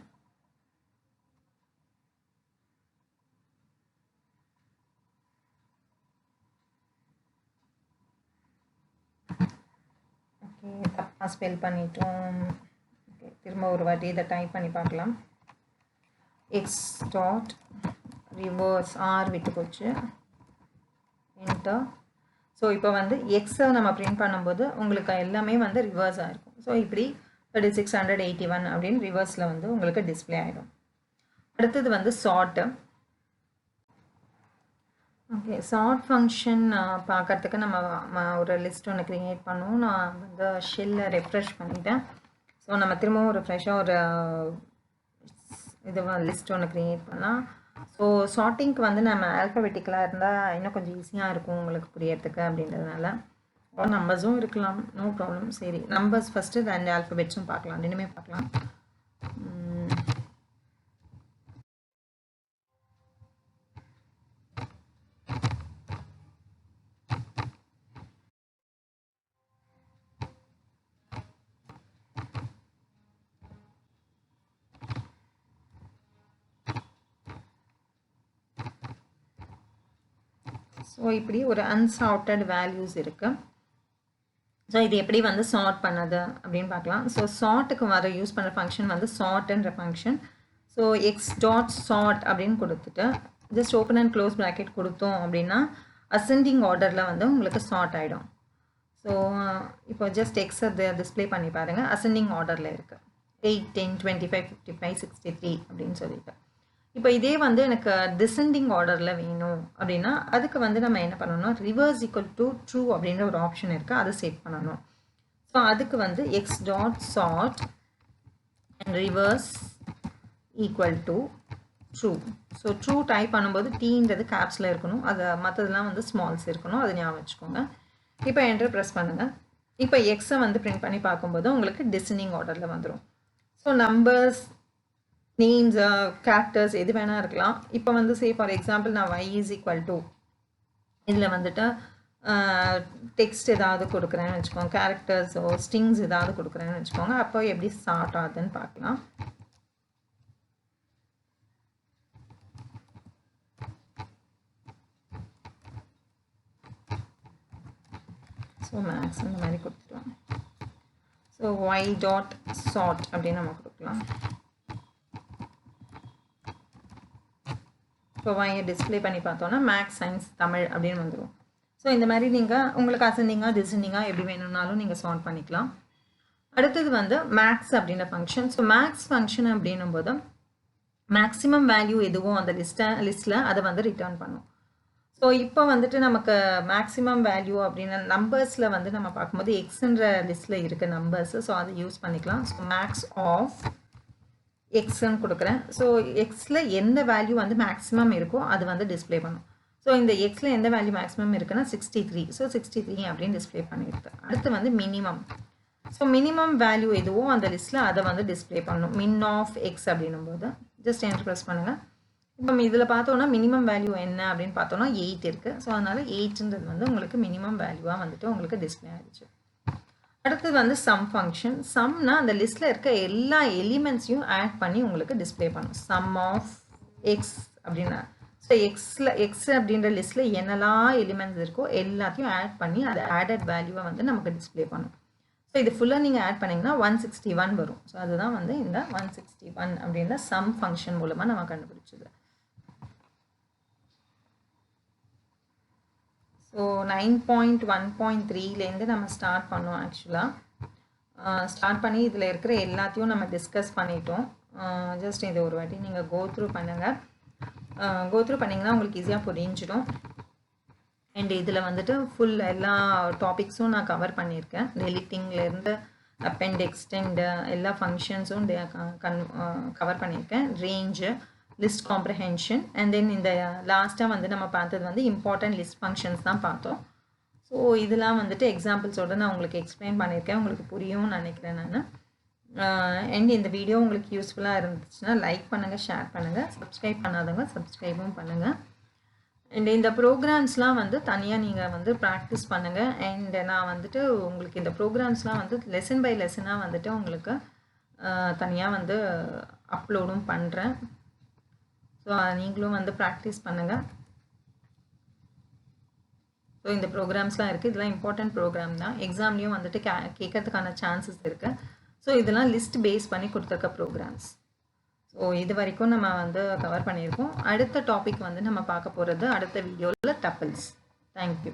தப்பாக ஸ்பெல் பண்ணிட்டோம். ஓகே, திரும்ப ஒரு வாட்டி இதை டைப் பண்ணி பார்க்கலாம். எக்ஸ் டாட் ரிவர்ஸ் ஆர் விட்டு போச்சு என்டர். ஸோ இப்போ வந்து எக்ஸை நம்ம பிரிண்ட் பண்ணும்போது உங்களுக்கு எல்லாமே வந்து ரிவர்ஸ் ஆகிருக்கும். ஸோ இப்படி 3681 அப்படின்னு ரிவர்ஸில் வந்து உங்களுக்கு டிஸ்பிளே ஆகிடும். அடுத்தது வந்து சார்ட்டு. ஓகே, சார்ட் ஃபங்க்ஷன் பார்க்குறதுக்கு நம்ம ஒரு லிஸ்ட் ஒன்று க்ரியேட் பண்ணுவோம். நான் வந்து ஷெல்லை ரெஃப்ரெஷ் பண்ணிட்டேன். ஸோ நம்ம திரும்பவும் ஒரு ஃப்ரெஷ்ஷாக ஒரு இது லிஸ்ட் ஒன்று க்ரியேட் பண்ணலாம். ஸோ சார்ட்டிங்க்கு வந்து நம்ம ஆல்ஃபபெட்டிக்கலாக இருந்தால் இன்னும் கொஞ்சம் ஈஸியாக இருக்கும் உங்களுக்கு புரியறதுக்கு அப்படின்றதுனால. நம்பர்ஸும் இருக்கலாம், நோ ப்ராப்ளம். சரி, நம்பர்ஸ் ஃபஸ்ட்டு, ரெண்டு ஆல்ஃபபெட்ஸும் பார்க்கலாம், ரெண்டுமே பார்க்கலாம். ஸோ இப்படி ஒரு அன்சார்ட்டட் வேல்யூஸ் இருக்குது. ஸோ இது எப்படி வந்து சார்ட் பண்ணது அப்படின்னு பார்க்கலாம். ஸோ சார்ட்டுக்கு வர யூஸ் பண்ணுற ஃபங்க்ஷன் வந்து சார்ட்ன்ற function. So X dot sort அப்படின்னு கொடுத்துட்டு just open and close bracket கொடுத்தோம் அப்படின்னா அசெண்டிங் ஆர்டரில் வந்து உங்களுக்கு சார்ட் ஆகிடும். ஸோ இப்போ ஜஸ்ட் எக்ஸை டிஸ்பிளே பண்ணி பாருங்கள். அசெண்டிங் ஆர்டரில் இருக்குது 8, 10, 25, 55, 63 அப்படின்னு சொல்லிட்டு. இப்போ இதே வந்து எனக்கு டிசெண்டிங் ஆர்டரில் வேணும் அப்படின்னா அதுக்கு வந்து நம்ம என்ன பண்ணணும்னா ரிவர்ஸ் ஈக்குவல் டு ட்ரூ அப்படின்ற ஒரு ஆப்ஷன் இருக்குது, அதை செட் பண்ணணும். ஸோ அதுக்கு வந்து X dot chart and reverse equal to true. So true type பண்ணும்போது டீன்றது கேப்ஸில் இருக்கணும், அது மற்றதெல்லாம் வந்து ஸ்மால்ஸ் இருக்கணும், அது ஞாபகம் வச்சுக்கோங்க. இப்போ என்டர் ப்ரெஸ் பண்ணுங்கள். இப்போ எக்ஸை வந்து பிரிண்ட் பண்ணி பார்க்கும்போது உங்களுக்கு டிசெண்டிங் ஆர்டரில் வந்துடும். ஸோ நம்பர்ஸ், நேம்ஸ், கேரக்டர்ஸ் எது வேணால் இருக்கலாம். இப்போ வந்து சே ஃபார் எக்ஸாம்பிள் நான் y இஸ் ஈக்குவல் டு இதில் வந்துட்டு டெக்ஸ்ட் ஏதாவது கொடுக்குறேன்னு வச்சுக்கோங்க, கேரக்டர்ஸோ ஸ்ட்ரிங்ஸ் ஏதாவது கொடுக்குறேன்னு வச்சுக்கோங்க. அப்போ எப்படி ஸ்டார்ட் ஆகுதுன்னு பார்க்கலாம். ஸோ மேக்ஸ் இந்த மாதிரி கொடுத்துருவோம். ஸோ y டாட் சார்ட் அப்படின்னு நம்ம கொடுக்கலாம். இப்போ வாங்க டிஸ்பிளே பண்ணி பார்த்தோன்னா மேக்ஸ், சயின்ஸ், தமிழ் அப்படின்னு வந்துடும். ஸோ இந்த மாதிரி நீங்கள் உங்களுக்கு அசெண்டிங்காக டிசெண்டிங்காக எப்படி வேணும்னாலும் நீங்கள் சால்வ் பண்ணிக்கலாம். அடுத்தது வந்து மேக்ஸ் அப்படின்ற ஃபங்க்ஷன். ஸோ மேக்ஸ் ஃபங்க்ஷன் அப்படின்னும் போது மேக்ஸிமம் வேல்யூ எதுவும் அந்த லிஸ்ட்டில் அதை வந்து ரிட்டர்ன் பண்ணும். ஸோ இப்போ வந்துட்டு நமக்கு மேக்ஸிமம் வேல்யூ அப்படின்னு நம்பர்ஸில் வந்து நம்ம பார்க்கும்போது எக்ஸ்ன்ற லிஸ்ட்டில் இருக்க நம்பர்ஸு. ஸோ அதை யூஸ் பண்ணிக்கலாம். ஸோ மேக்ஸ் ஆஃப் எக்ஸ்ன்னு கொடுக்குறேன். ஸோ எக்ஸில் எந்த வேல்யூ வந்து மேக்ஸிமம் இருக்கோ அது வந்து டிஸ்பிளே பண்ணும். ஸோ இந்த எக்ஸில் எந்த வேல்யூ மேக்ஸிமம் இருக்குன்னா 63. ஸோ 63 அப்படின்னு டிஸ்பிளே பண்ணியிருக்கு. அடுத்து வந்து மினிமம். ஸோ மினிமம் வேல்யூ எதுவோ அந்த லிஸ்ட்டில் அதை வந்து டிஸ்பிளே பண்ணணும். மின் ஆஃப் எக்ஸ் அப்படின்னும் போது ஜஸ்ட் என்டர் ப்ரெஸ் பண்ணுங்கள். இப்போ இதில் பார்த்தோன்னா மினிமம் வேல்யூ என்ன அப்படின்னு பார்த்தோன்னா 8 இருக்குது. ஸோ அதனால் 8ன்றது வந்து உங்களுக்கு மினிமம் வேல்யூவாக வந்துட்டு உங்களுக்கு டிஸ்பிளே ஆகிடுச்சு. அடுத்தது வந்து சம் ஃபங்க்ஷன். சம்னா அந்த லிஸ்ட்டில் இருக்க எல்லா எலிமெண்ட்ஸையும் ஆட் பண்ணி உங்களுக்கு டிஸ்பிளே பண்ணும். சம் ஆஃப் எக்ஸ் அப்படின்னா ஸோ எக்ஸ் அப்படின்ற லிஸ்ட்டில் என்னெல்லாம் எலிமெண்ட்ஸ் இருக்கோ எல்லாத்தையும் ஆட் பண்ணி அது ஆடட் வேல்யூவை வந்து நமக்கு டிஸ்பிளே பண்ணும். ஸோ இது ஃபுல்லாக நீங்கள் ஆட் பண்ணிங்கன்னா 161 வரும். ஸோ அதுதான் வந்து இந்த 161 அப்படின்ற சம் ஃபங்க்ஷன் மூலமாக நம்ம கண்டுபிடிச்சது. ஸோ 9.1.3லேருந்து நம்ம ஸ்டார்ட் பண்ணோம். ஆக்சுவலாக ஸ்டார்ட் பண்ணி இதில் இருக்கிற எல்லாத்தையும் நம்ம டிஸ்கஸ் பண்ணிட்டோம். ஜஸ்ட் இது ஒரு வாட்டி நீங்கள் கோத்ரூ பண்ணுங்கள். கோத்ரூ பண்ணிங்கன்னா உங்களுக்கு ஈஸியாக புரிஞ்சிடும். அண்ட் இதில் வந்துட்டு ஃபுல் எல்லா டாபிக்ஸும் நான் கவர் பண்ணியிருக்கேன். டெலிட்டிங்லேருந்து அப்பெண்ட் எக்ஸ்டெண்ட் எல்லா ஃபங்க்ஷன்ஸும் கவர் பண்ணியிருக்கேன். Range, list comprehension and then இந்த லாஸ்ட்டாக வந்து நம்ம பார்த்தது வந்து இம்பார்ட்டன்ட் லிஸ்ட் ஃபங்க்ஷன்ஸ் தான் பார்த்தோம். ஸோ இதெல்லாம் வந்துட்டு எக்ஸாம்பிள்ஸோடு நான் உங்களுக்கு எக்ஸ்பிளைன் பண்ணியிருக்கேன். உங்களுக்கு புரியும்னு நினைக்கிறேன் நான். அண்ட் இந்த வீடியோ உங்களுக்கு யூஸ்ஃபுல்லாக இருந்துச்சுன்னா லைக் பண்ணுங்கள், ஷேர் பண்ணுங்கள், சப்ஸ்கிரைப் பண்ணாதவங்க சப்ஸ்கிரைபும் பண்ணுங்கள். அண்ட் இந்த ப்ரோக்ராம்ஸ்லாம் வந்து தனியாக நீங்கள் வந்து ப்ராக்டிஸ் பண்ணுங்கள். அண்ட் நான் வந்துட்டு உங்களுக்கு இந்த ப்ரோக்ராம்ஸ்லாம் வந்து லெசன் பை லெசனாக வந்துட்டு உங்களுக்கு தனியாக வந்து அப்லோடும் பண்ணுறேன். ஸோ நீங்களும் வந்து ப்ராக்டிஸ் பண்ணுங்கள். ஸோ இந்த ப்ரோக்ராம்ஸ்லாம் இருக்குது. இதெல்லாம் இம்பார்ட்டன்ட் ப்ரோக்ராம் தான். எக்ஸாம்லேயும் வந்துட்டு கேட்கறதுக்கான சான்சஸ் இருக்குது. ஸோ இதெல்லாம் லிஸ்ட் பேஸ் பண்ணி கொடுத்துருக்க ப்ரோக்ராம்ஸ். ஸோ இது வரைக்கும் நம்ம வந்து கவர் பண்ணியிருக்கோம். அடுத்த டாபிக் வந்து நம்ம பார்க்க போகிறது அடுத்த வீடியோவில் டப்பிள்ஸ். தேங்க்யூ.